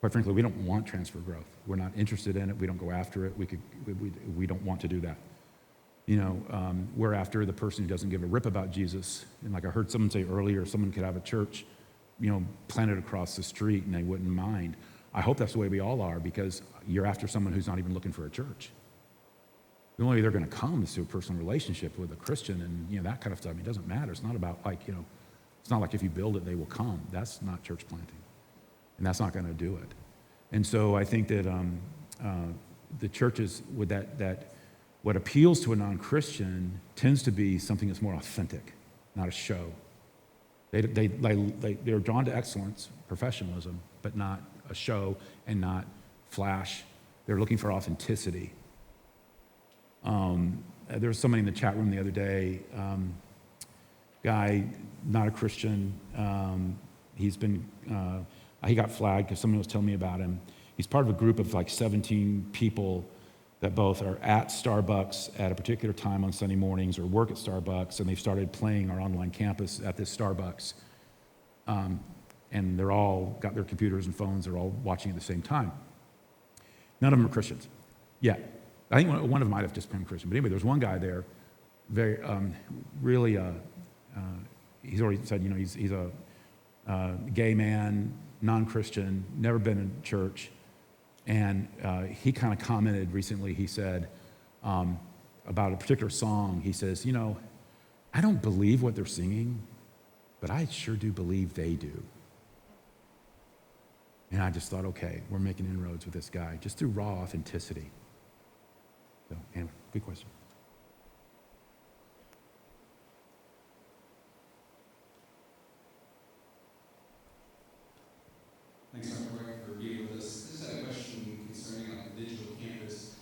Quite frankly, we don't want transfer growth. We're not interested in it. We don't go after it. We don't want to do that. We're after the person who doesn't give a rip about Jesus. And like I heard someone say earlier, someone could have a church, planted across the street and they wouldn't mind. I hope that's the way we all are, because you're after someone who's not even looking for a church. The only way they're going to come is through a personal relationship with a Christian, and that kind of stuff. It doesn't matter. It's not about it's not like if you build it, they will come. That's not church planting, and that's not going to do it. And so I think that the churches with that what appeals to a non-Christian tends to be something that's more authentic, not a show. They're drawn to excellence, professionalism, but not a show and not flash. They're looking for authenticity. There was somebody in the chat room the other day, guy, not a Christian. He got flagged because someone was telling me about him. He's part of a group of like 17 people that both are at Starbucks at a particular time on Sunday mornings or work at Starbucks, and they've started playing our online campus at this Starbucks. And they're all got their computers and phones, they're all watching at the same time. None of them are Christians yet. I think one of them might have just been Christian. But anyway, there's one guy there, very, really, he's already said, he's a gay man, non-Christian, never been in church. And he kind of commented recently, he said, about a particular song, he says, I don't believe what they're singing, but I sure do believe they do. And I just thought, okay, we're making inroads with this guy, just through raw authenticity. So, anyway, good question. Thanks, Dr. White, for being with us. I just had a question concerning the digital campus.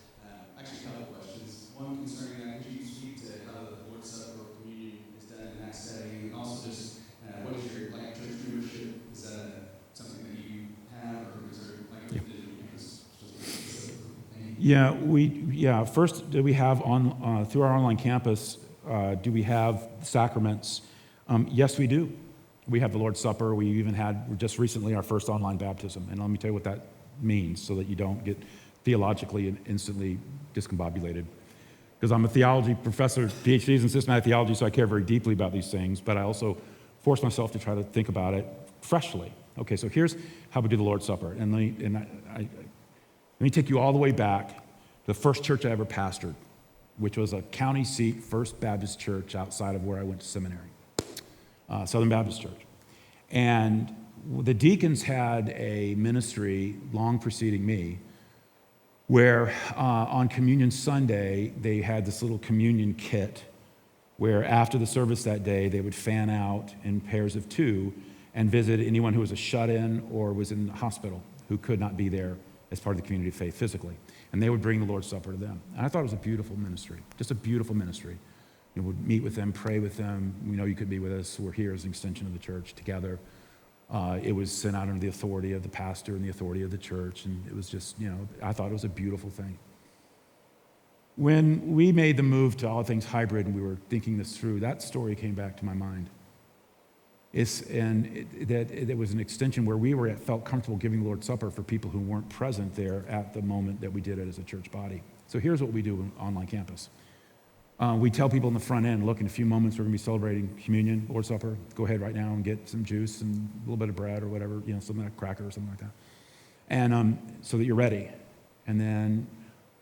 Actually, a couple of questions. One concerning that, could you speak to how the Lord's Supper or communion is done in that setting? And also just, what is your church membership? Is that something that you have, or is there a digital campus? First, do we have through our online campus, do we have sacraments? Yes, we do. We have the Lord's Supper. We even had just recently our first online baptism. And let me tell you what that means so that you don't get theologically and instantly discombobulated. Because I'm a theology professor, PhDs in systematic theology, so I care very deeply about these things, but I also force myself to try to think about it freshly. Okay, so here's how we do the Lord's Supper. And let me take you all the way back to the first church I ever pastored, which was a county seat First Baptist church outside of where I went to seminary. Southern Baptist Church. And the deacons had a ministry long preceding me where on Communion Sunday, they had this little communion kit where after the service that day, they would fan out in pairs of two and visit anyone who was a shut-in or was in the hospital who could not be there as part of the community of faith physically. And they would bring the Lord's Supper to them. And I thought it was a beautiful ministry, just a beautiful ministry. we'll meet with them, pray with them. We know you could be with us. We're here as an extension of the church together. It was sent out under the authority of the pastor and the authority of the church, and it was just, I thought it was a beautiful thing. When we made the move to all things hybrid and we were thinking this through, that story came back to my mind. It was an extension where we felt comfortable giving the Lord's Supper for people who weren't present there at the moment that we did it as a church body. So here's what we do on online campus. We tell people in the front end, look, in a few moments we're going to be celebrating communion, Lord's Supper. Go ahead right now and get some juice and a little bit of bread or whatever, something like a cracker or something like that. And so that you're ready. And then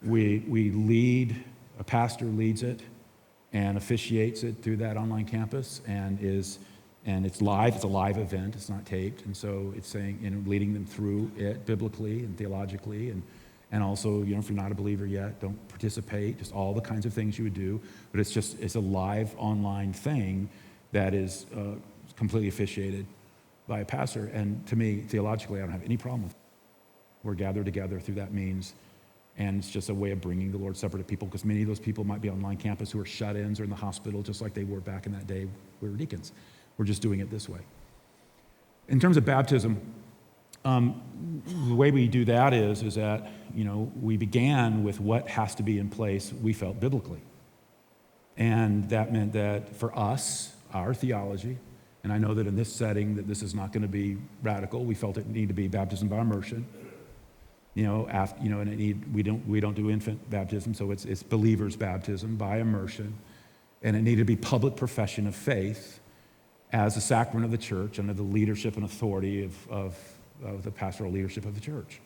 we lead, a pastor leads it and officiates it through that online campus and it's live. It's a live event. It's not taped. And so it's saying, leading them through it biblically and theologically. And also, if you're not a believer yet, don't participate. Just all the kinds of things you would do. But it's a live online thing that is completely officiated by a pastor. And to me, theologically, I don't have any problem with it. We're gathered together through that means. And it's just a way of bringing the Lord's Supper to people, because many of those people might be online campus who are shut-ins or in the hospital, just like they were back in that day. We were deacons. We're just doing it this way. In terms of baptism, the way we do that is that, we began with what has to be in place, we felt biblically. And that meant that for us, our theology, and I know that in this setting that this is not going to be radical, we felt it needed to be baptism by immersion. And we don't do infant baptism, so it's believers' baptism by immersion. And it needed to be public profession of faith as a sacrament of the church under the leadership and authority of the pastoral leadership of the church.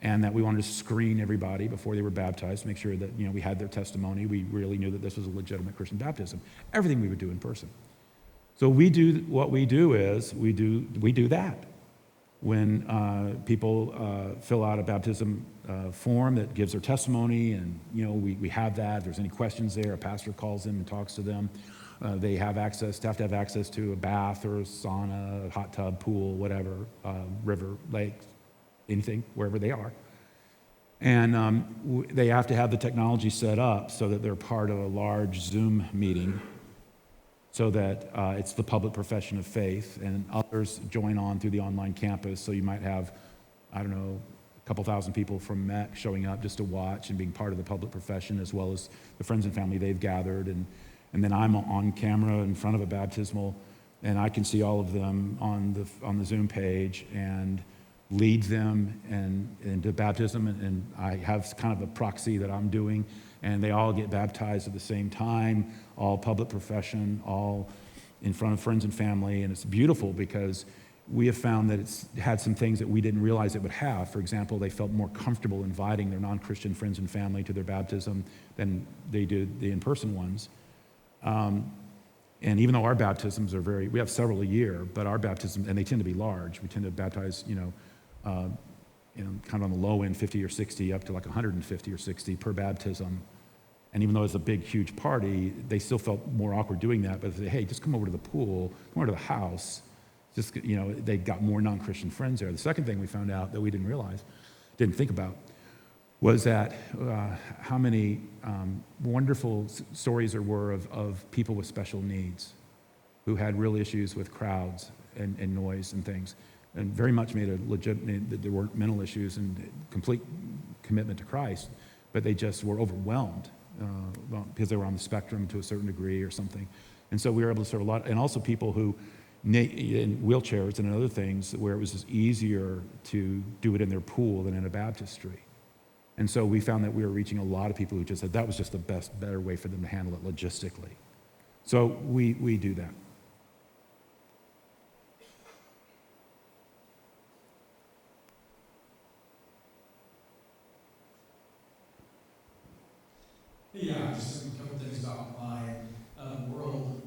And that we wanted to screen everybody before they were baptized, make sure that we had their testimony. We really knew that this was a legitimate Christian baptism. Everything we would do in person. So we do that. When people fill out a baptism form that gives their testimony, and we have that. If there's any questions there, a pastor calls them and talks to them. They have to have access to a bath or a sauna, a hot tub, pool, whatever, river, lake, anything, wherever they are. And they have to have the technology set up so that they're part of a large Zoom meeting, so that it's the public profession of faith, and others join on through the online campus. So you might have, a couple thousand people from MEC showing up just to watch and being part of the public profession, as well as the friends and family they've gathered. And then I'm on camera in front of a baptismal, and I can see all of them on the Zoom page and lead them into baptism. And I have kind of a proxy that I'm doing, and they all get baptized at the same time, all public profession, all in front of friends and family. And it's beautiful because we have found that it's had some things that we didn't realize it would have. For example, they felt more comfortable inviting their non-Christian friends and family to their baptism than they did the in-person ones. And even though our baptisms are we have several a year, but our baptisms, and they tend to be large. We tend to baptize, kind of on the low end, 50 or 60, up to like 150 or 60 per baptism. And even though it's a big, huge party, they still felt more awkward doing that. But they say, hey, just come over to the pool, come over to the house. Just, they got more non-Christian friends there. The second thing we found out that we didn't think about, was that how many wonderful stories there were of people with special needs who had real issues with crowds and noise and things, and very much made a legitimate, that there weren't mental issues and complete commitment to Christ, but they just were overwhelmed because they were on the spectrum to a certain degree or something. And so we were able to serve a lot, and also people who in wheelchairs and other things where it was just easier to do it in their pool than in a baptistry. And so we found that we were reaching a lot of people who just said that was just the better way for them to handle it logistically. So we do that. Yeah, just a couple things about my world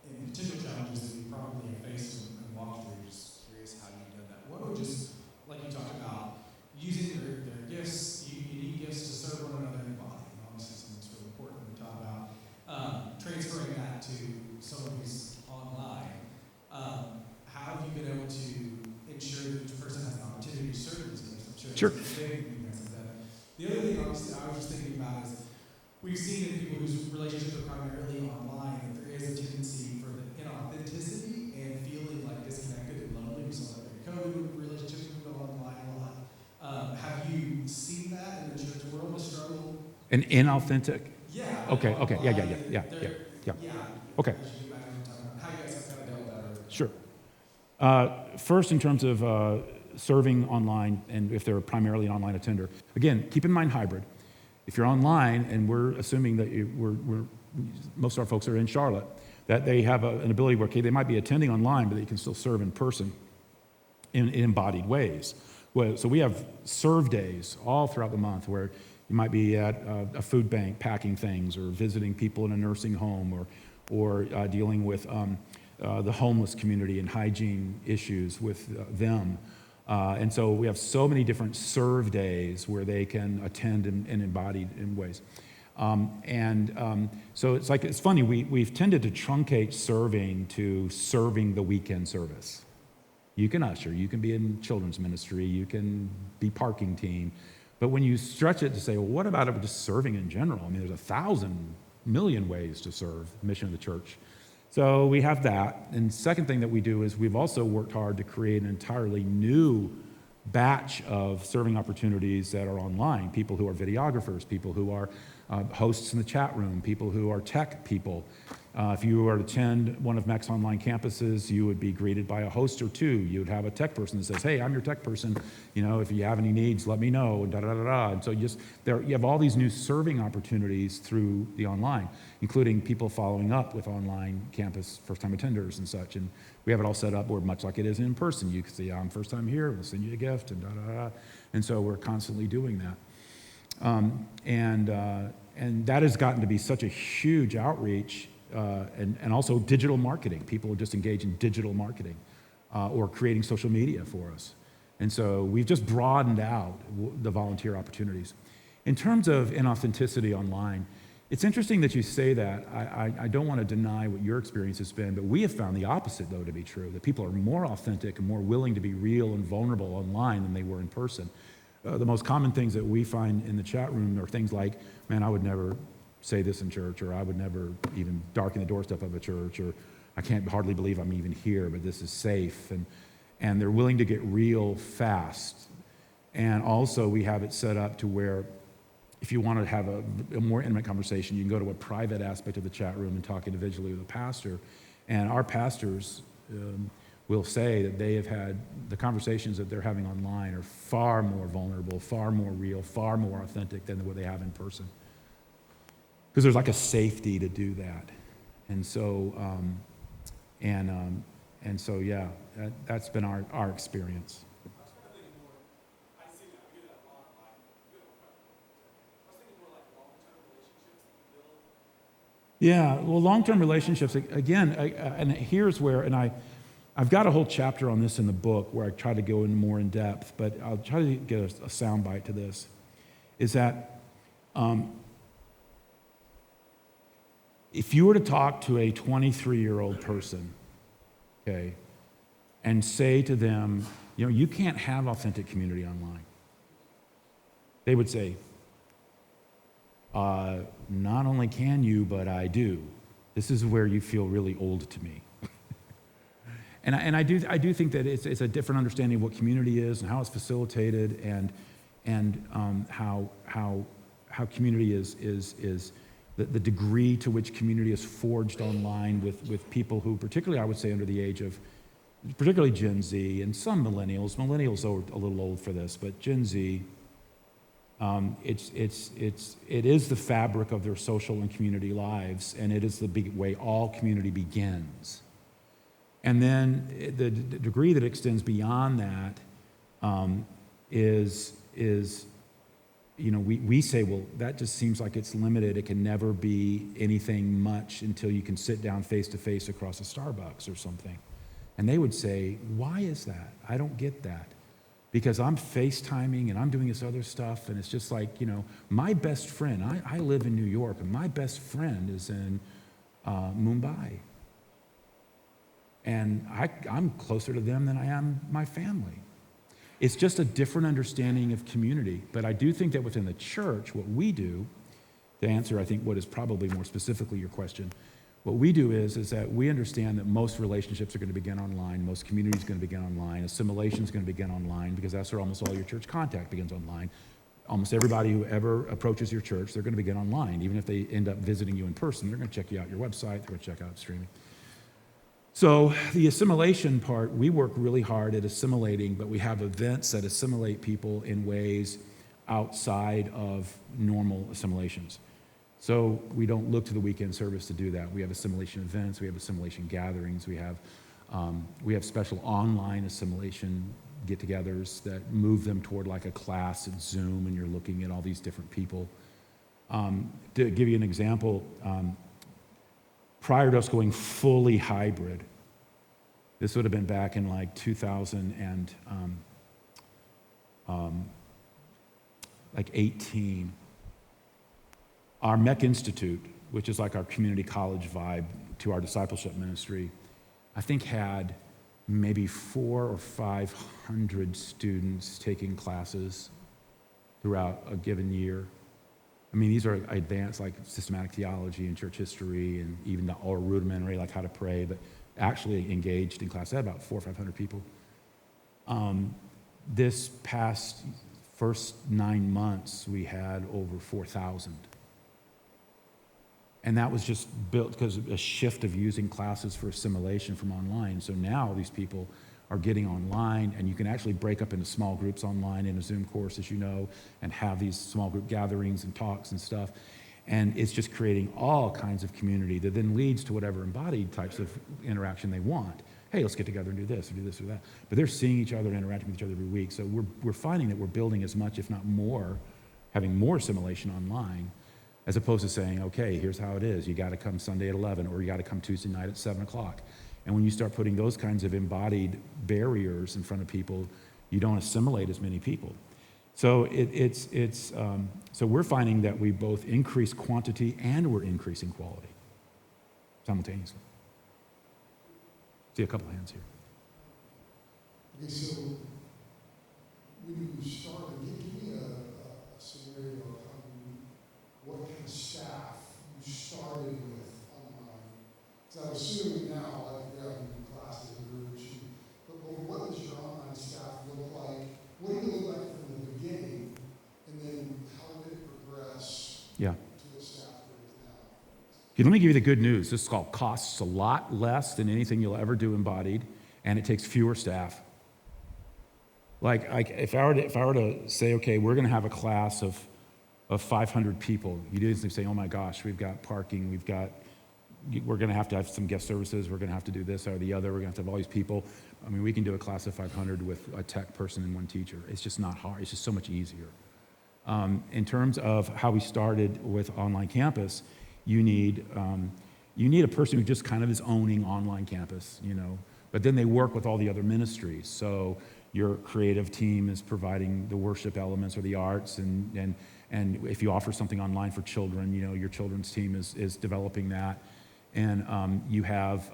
and potential challenges that we probably have faced and walked through. Just curious how you've done that. One would just, like you talked about, using their gifts, unique gifts to serve one another in the body. Obviously, something that's really important we talk about. Transferring that to someone who's online. How have you been able to ensure that each person has an opportunity to serve these gifts? I'm sure. Sure. It's big, you guys have done it. The other thing, obviously, I was just thinking about is we've seen in people whose relationships are primarily online that there is a tendency for the inauthenticity and feeling like disconnected and lonely. We saw that in COVID relationships go online a lot. Have you seen that in the church world, a struggle? And inauthentic? Yeah. Okay, okay, yeah. Yeah. Okay. As you get back into time, how you guys have kind of dealt with that? Sure. First, in terms of serving online, and if they're primarily an online attender, again, keep in mind hybrid. If you're online, and we're assuming that most of our folks are in Charlotte, that they have an ability where, okay, they might be attending online, but they can still serve in person in embodied ways. Well, so we have serve days all throughout the month where you might be at a food bank packing things, or visiting people in a nursing home, or dealing with the homeless community and hygiene issues with them. And so we have so many different serve days where they can attend in embodied in ways. So it's funny, we've tended to truncate serving to serving the weekend service. You can usher, you can be in children's ministry, you can be parking team. But when you stretch it to say, well, what about just serving in general? I mean, there's 1,000 million ways to serve the mission of the church. So we have that. And second thing that we do is we've also worked hard to create an entirely new batch of serving opportunities that are online. People who are videographers, people who are hosts in the chat room, people who are tech people. If you were to attend one of MEC's online campuses, you would be greeted by a host or two. You would have a tech person that says, hey, I'm your tech person. If you have any needs, let me know, and da-da-da-da. And so you have all these new serving opportunities through the online, including people following up with online campus first-time attenders and such. And we have it all set up where much like it is in person. You can say, I'm first time here, we'll send you a gift, and da-da-da. And so we're constantly doing that. And that has gotten to be such a huge outreach, and also digital marketing. People will just engage in digital marketing or creating social media for us. And so we've just broadened out the volunteer opportunities. In terms of inauthenticity online, it's interesting that you say that. I don't want to deny what your experience has been, but we have found the opposite, though, to be true, that people are more authentic and more willing to be real and vulnerable online than they were in person. The most common things that we find in the chat room are things like, man, I would never say this in church, or I would never even darken the doorstep of a church, or I can't hardly believe I'm even here, but this is safe. And they're willing to get real fast. And also we have it set up to where if you want to have a more intimate conversation, you can go to a private aspect of the chat room and talk individually with a pastor. And our pastors will say that they have had the conversations that they're having online are far more vulnerable, far more real, far more authentic than what they have in person. Because there's like a safety to do that. And so, yeah, that's been our experience. Yeah, well, long-term relationships, again, and here's where, and I've got a whole chapter on this in the book where I try to go in more in depth, but I'll try to get a soundbite to this, is that if you were to talk to a 23-year-old person, okay, and say to them, you can't have authentic community online, they would say, not only can you, but I do. This is where you feel really old to me. And I do think that it's a different understanding of what community is and how it's facilitated, and how community is the degree to which community is forged online with people who, particularly I would say under the age of, particularly Gen Z and some millennials. Millennials are a little old for this, but Gen Z, it is the fabric of their social and community lives, and it is the big way all community begins. And then the degree that extends beyond that is we say, well, that just seems like it's limited. It can never be anything much until you can sit down face to face across a Starbucks or something. And they would say, why is that? I don't get that. Because I'm FaceTiming and I'm doing this other stuff, and it's just like, my best friend, I live in New York, and my best friend is in Mumbai. And I'm closer to them than I am my family. It's just a different understanding of community. But I do think that within the church, what we do to answer, I think, what is probably more specifically your question, what we do is that we understand that most relationships are going to begin online, most communities are going to begin online, assimilation is going to begin online, because that's where almost all your church contact begins online. Almost everybody who ever approaches your church, they're going to begin online. Even if they end up visiting you in person, they're going to check you out your website, they're going to check out streaming. So the assimilation part, we work really hard at assimilating, but we have events that assimilate people in ways outside of normal assimilations. So we don't look to the weekend service to do that. We have assimilation events, we have assimilation gatherings, we have special online assimilation get-togethers that move them toward like a class at Zoom, and you're looking at all these different people. To give you an example, prior to us going fully hybrid, this would have been back in like 2018. Our MEC Institute, which is like our community college vibe to our discipleship ministry, I think had maybe 400 or 500 students taking classes throughout a given year. I mean, these are advanced, like systematic theology and church history, and even or rudimentary, like how to pray, but actually engaged in class. I had about 400 or 500 people. This past first 9 months, we had over 4,000. And that was just built because of a shift of using classes for assimilation from online. So now these people are getting online, and you can actually break up into small groups online in a Zoom course, as you know, and have these small group gatherings and talks and stuff. And it's just creating all kinds of community that then leads to whatever embodied types of interaction they want. Hey, let's get together and do this or do this or that. But they're seeing each other and interacting with each other every week. So we're finding that we're building as much, if not more, having more assimilation online, as opposed to saying, okay, here's how it is. You got to come Sunday at 11, or you got to come Tuesday night at 7 o'clock. And when you start putting those kinds of embodied barriers in front of people, you don't assimilate as many people. So so we're finding that we both increase quantity and we're increasing quality simultaneously. See a couple hands here. Okay, so when you started, give me a scenario of what kind of staff you started with online. Because I'm assuming now, like you're having classes and groups, but what does your online staff look like? What did it look like from the beginning? And then how did it progress to the staff that it is now? Okay, let me give you the good news. This call costs a lot less than anything you'll ever do embodied, and it takes fewer staff. Like if I were to say, okay, we're going to have a class of 500 people, you didn't say, oh my gosh, we've got parking, we're going to have some guest services, we're going to have to do this or the other, we're going to have all these people. I mean, we can do a class of 500 with a tech person and one teacher. It's just not hard. It's just so much easier. In terms of how we started with online campus, you need a person who just kind of is owning online campus, but then they work with all the other ministries. So your creative team is providing the worship elements or the arts, and if you offer something online for children, your children's team is developing that. And we have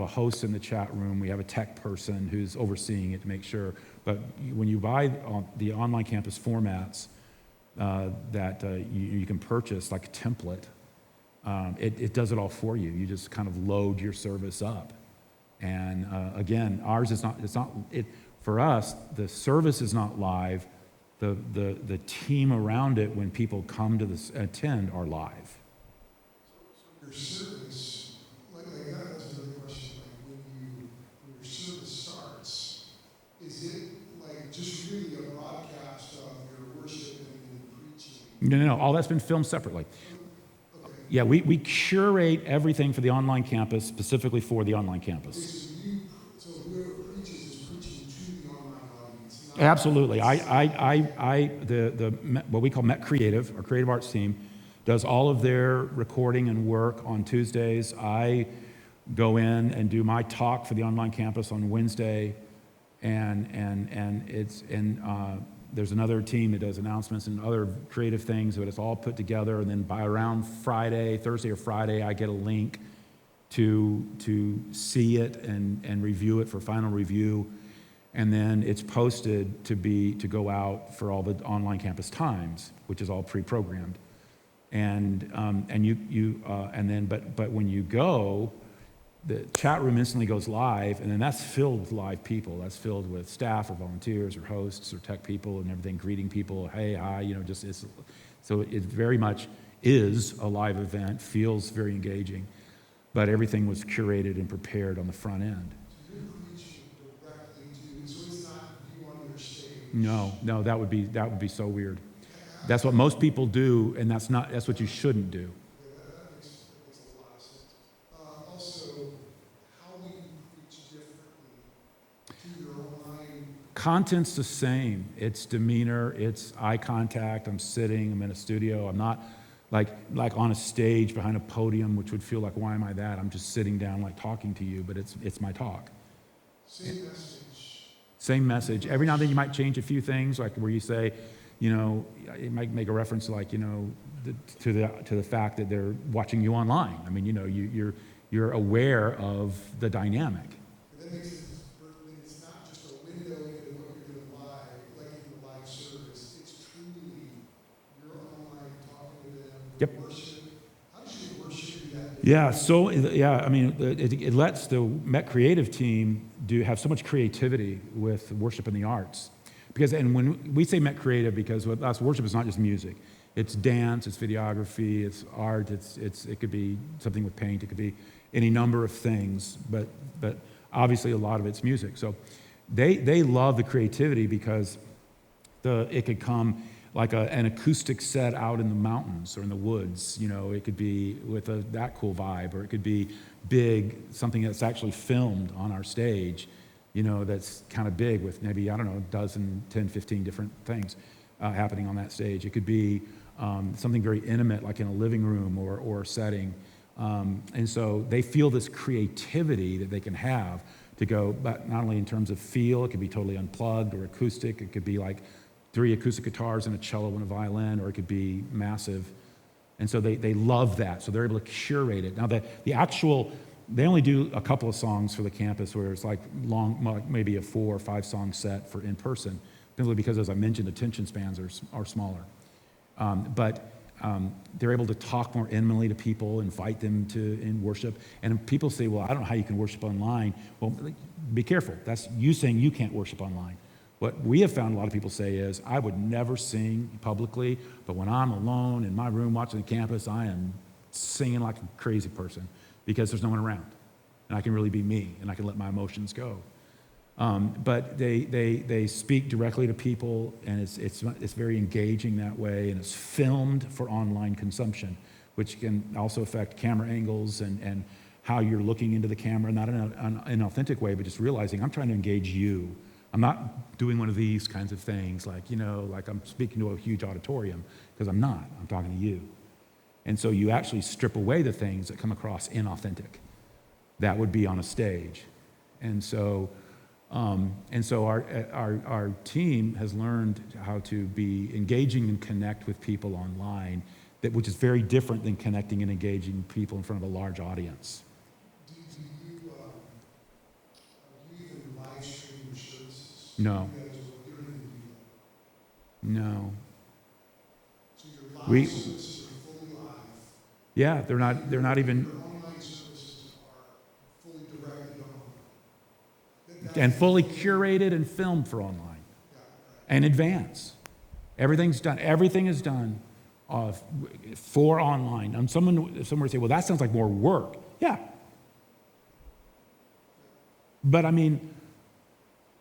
a host in the chat room. We have a tech person who's overseeing it to make sure. But when you buy the online campus formats that you can purchase, like a template, it does it all for you. You just kind of load your service up. And again, ours is not. For us, the service is not live. The team around it, when people come to attend, are live. So your service, like that's another question. Like when your service starts, is it like just really a broadcast of your worship and preaching? No. All that's been filmed separately. Okay. Yeah, we curate everything for the online campus, specifically for the online campus. So whoever preaches is preaching to the online audience. Absolutely. What we call Met Creative, our creative arts team, does all of their recording and work on Tuesdays. I go in and do my talk for the online campus on Wednesday, and there's another team that does announcements and other creative things, but it's all put together. And then by around Thursday or Friday, I get a link to see it and review it for final review. And then it's posted to go out for all the online campus times, which is all pre-programmed. But when you go, the chat room instantly goes live, and then that's filled with live people. That's filled with staff or volunteers or hosts or tech people and everything, greeting people. Hey, hi, so it very much is a live event, feels very engaging, but everything was curated and prepared on the front end. So you're preaching directly to, so it's not you on your stage. No, that would be so weird. That's what most people do, and that's what you shouldn't do. That makes a lot of sense. Also, how will you preach differently to your online? Content's the same. It's demeanor, it's eye contact. I'm sitting, I'm in a studio. I'm not like on a stage behind a podium, which would feel like, why am I that? I'm just sitting down like talking to you, but it's my talk. Same message. Same message. Every now and then you might change a few things, like where you say, you might make a reference like, to the fact that they're watching you online. I mean, you're aware of the dynamic. And that makes it, it's not just a window into what you're doing live, like in the live service. It's truly you're online talking to them. Yep. Worship. How does your worship do that? Yeah. I mean, it lets the Met Creative team have so much creativity with worship and the arts. And when we say Met Creative, because with us, worship is not just music. It's dance, it's videography, it's art, it could be something with paint, it could be any number of things, but obviously a lot of it's music. So they love the creativity because it could come like an acoustic set out in the mountains or in the woods. It could be with that cool vibe, or it could be big, something that's actually filmed on our stage, that's kind of big with maybe, I don't know, a dozen, 10, 15 different things happening on that stage. It could be something very intimate, like in a living room or setting. And so they feel this creativity that they can have to go, but not only in terms of feel, it could be totally unplugged or acoustic. It could be like 3 acoustic guitars and a cello and a violin, or it could be massive. And so they love that. So they're able to curate it. Now, they only do a couple of songs for the campus where it's like long, maybe a 4 or 5 song set for in person, simply because, as I mentioned, attention spans are smaller. But they're able to talk more intimately to people, invite them in worship. And people say, well, I don't know how you can worship online. Well, be careful. That's you saying you can't worship online. What we have found a lot of people say is, I would never sing publicly, but when I'm alone in my room watching the campus, I am singing like a crazy person because there's no one around. And I can really be me, and I can let my emotions go. But they speak directly to people, and it's very engaging that way, and it's filmed for online consumption, which can also affect camera angles and how you're looking into the camera, not in an authentic way, but just realizing I'm trying to engage you. I'm not doing one of these kinds of things like I'm speaking to a huge auditorium, because I'm not. I'm talking to you. And so you actually strip away the things that come across inauthentic. That would be on a stage. And so our team has learned how to be engaging and connect with people online, which is very different than connecting and engaging people in front of a large audience. Do you even live stream your services? No. You guys don't even do that. No. So your live services are fully live. Yeah, they're not even. Your online services are fully directed on. And fully curated and filmed for online and advance. Everything's done. Everything is done for online. And someone would say, well, that sounds like more work. Yeah. But I mean,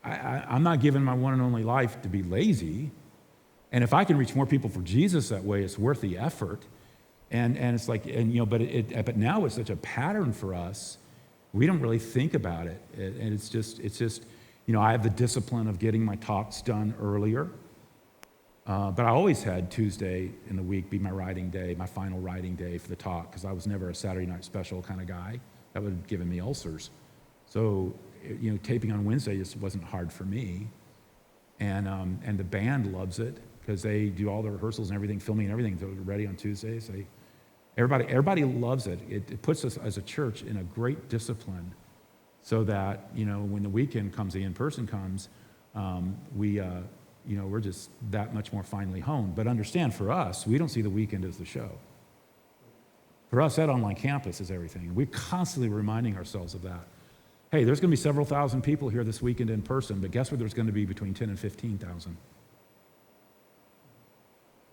I'm not giving my one and only life to be lazy. And if I can reach more people for Jesus that way, it's worth the effort. And it's like, but now it's such a pattern for us. We don't really think about it. And it's just, I have the discipline of getting my talks done earlier. But I always had Tuesday in the week be my writing day, my final writing day for the talk, because I was never a Saturday night special kind of guy. That would have given me ulcers. So, taping on Wednesday just wasn't hard for me. And the band loves it because they do all the rehearsals and everything, filming and everything, so they're ready on Tuesdays. Everybody loves it. It puts us as a church in a great discipline so that, when the weekend comes, the in-person comes, we're just that much more finely honed. But understand, for us, we don't see the weekend as the show. For us, that online campus is everything. We're constantly reminding ourselves of that. Hey, there's going to be several thousand people here this weekend in person, but guess what? There's going to be between 10 and 15,000.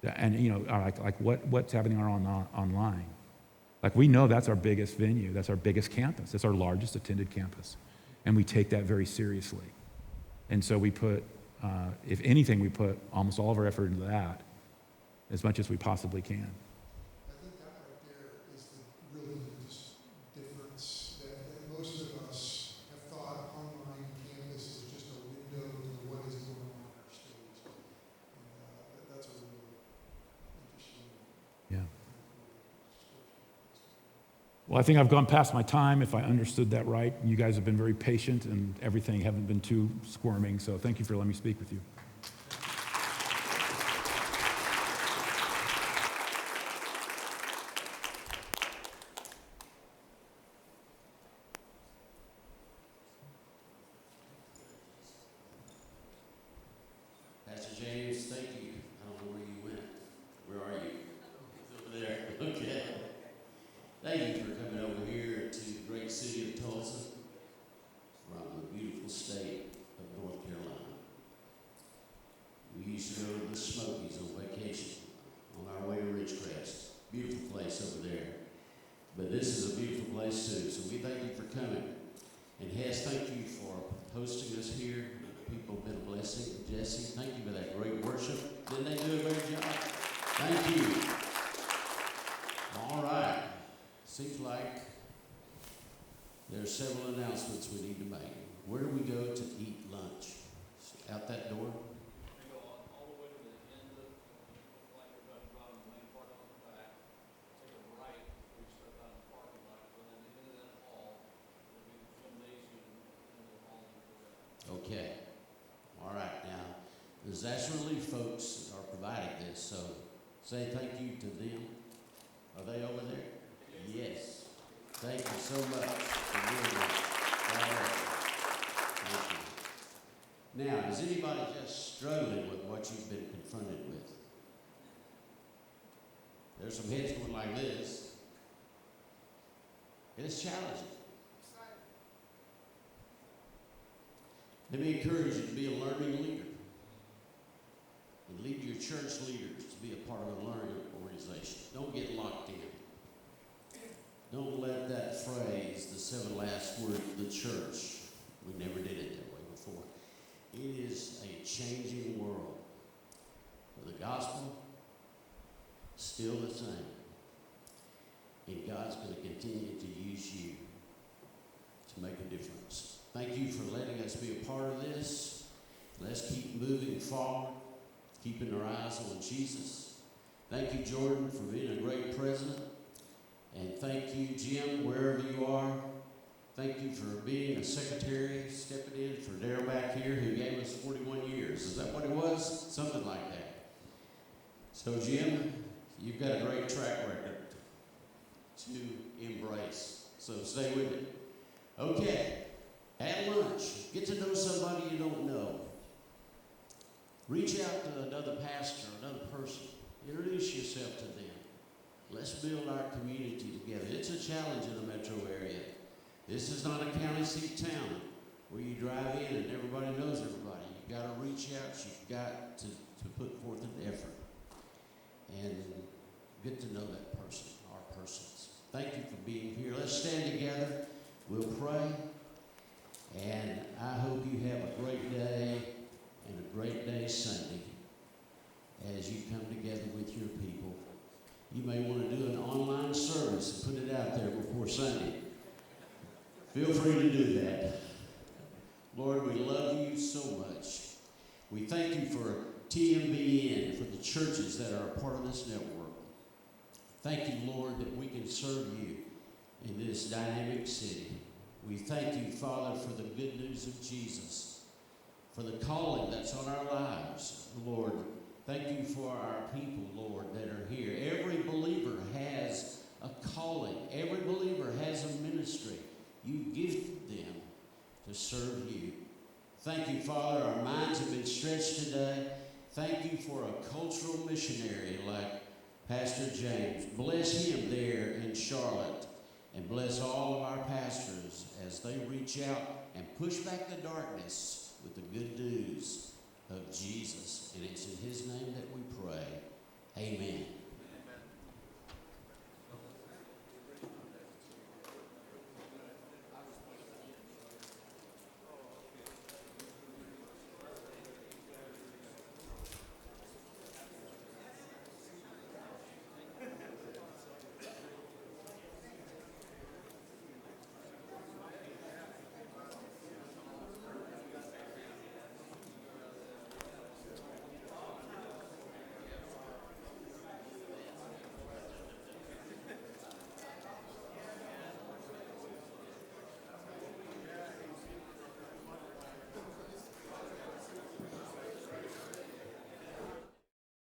And, you know, like what's happening online? Like, we know that's our biggest venue. That's our biggest campus. That's our largest attended campus. And we take that very seriously. And so we put, if anything, we put almost all of our effort into that as much as we possibly can. I think that right there is the really difference that most of us have thought online campus is just a window to what is going on in our state. And that's a really interesting. Yeah. Well, I think I've gone past my time, if I understood that right. You guys have been very patient and everything, haven't been too squirming, so thank you for letting me speak with you. Pastor James, thank you. I don't know where you went. Where are you? Over there. Okay. Thank you for coming over here to the great city of Tulsa from the beautiful state of North Carolina. We used to go to the Smokies on vacation on our way to Ridgecrest. Beautiful place over there. But this is a beautiful place too, so we thank you for coming. And Hess, thank you for hosting us here. People have been a blessing. Jesse, thank you for that great worship. Didn't they do a great job? Thank you. All right. Seems like there's several announcements we need to make. Where do we go to eat lunch? Out that door? We go all the way to the end of, like we're going to run the main part on the back, take a right, we start down the parking lot, go down the end of that hall, there'll be the gymnasium, and the hall over there. Okay. All right. Now, the Disaster Relief folks are providing this, so say thank you to them. Are they over there? Yes. Thank you so much for doing that. God bless you. Thank you. Now, is anybody just struggling with what you've been confronted with? There's some heads going like this. And it's challenging. Let me encourage you to be a learning leader. And lead your church leaders to be a part of a learning organization. Don't get locked in. Don't let that phrase, the seven last words of the church, we never did it that way before. It is a changing world. But the gospel, still the same. And God's going to continue to use you to make a difference. Thank you for letting us be a part of this. Let's keep moving forward, keeping our eyes on Jesus. Thank you, Jordan, for being a great president. And thank you, Jim, wherever you are. Thank you for being a secretary, stepping in for Darryl back here, who gave us 41 years. Is that what it was? Something like that. So, Jim, you've got a great track record to embrace. So stay with it. Okay. At lunch, get to know somebody you don't know. Reach out to another pastor, another person. Introduce yourself to them. Let's build our community together. It's a challenge in the metro area. This is not a county seat town where you drive in and everybody knows everybody. You've got to reach out. You've got to put forth an effort and get to know that person, our persons. Thank you for being here. Let's stand together. We'll pray. And I hope you have a great day and a great day Sunday as you come together with your people. You may want to do an online service and put it out there before Sunday. Feel free to do that. Lord, we love you so much. We thank you for TMBN, for the churches that are a part of this network. Thank you, Lord, that we can serve you in this dynamic city. We thank you, Father, for the good news of Jesus, for the calling that's on our lives, Lord. Thank you for our people, Lord, that are here. Every believer has a calling. Every believer has a ministry. You gifted them to serve you. Thank you, Father. Our minds have been stretched today. Thank you for a cultural missionary like Pastor James. Bless him there in Charlotte. And bless all of our pastors as they reach out and push back the darkness with the good news of Jesus. And it's in his name that we pray. Amen.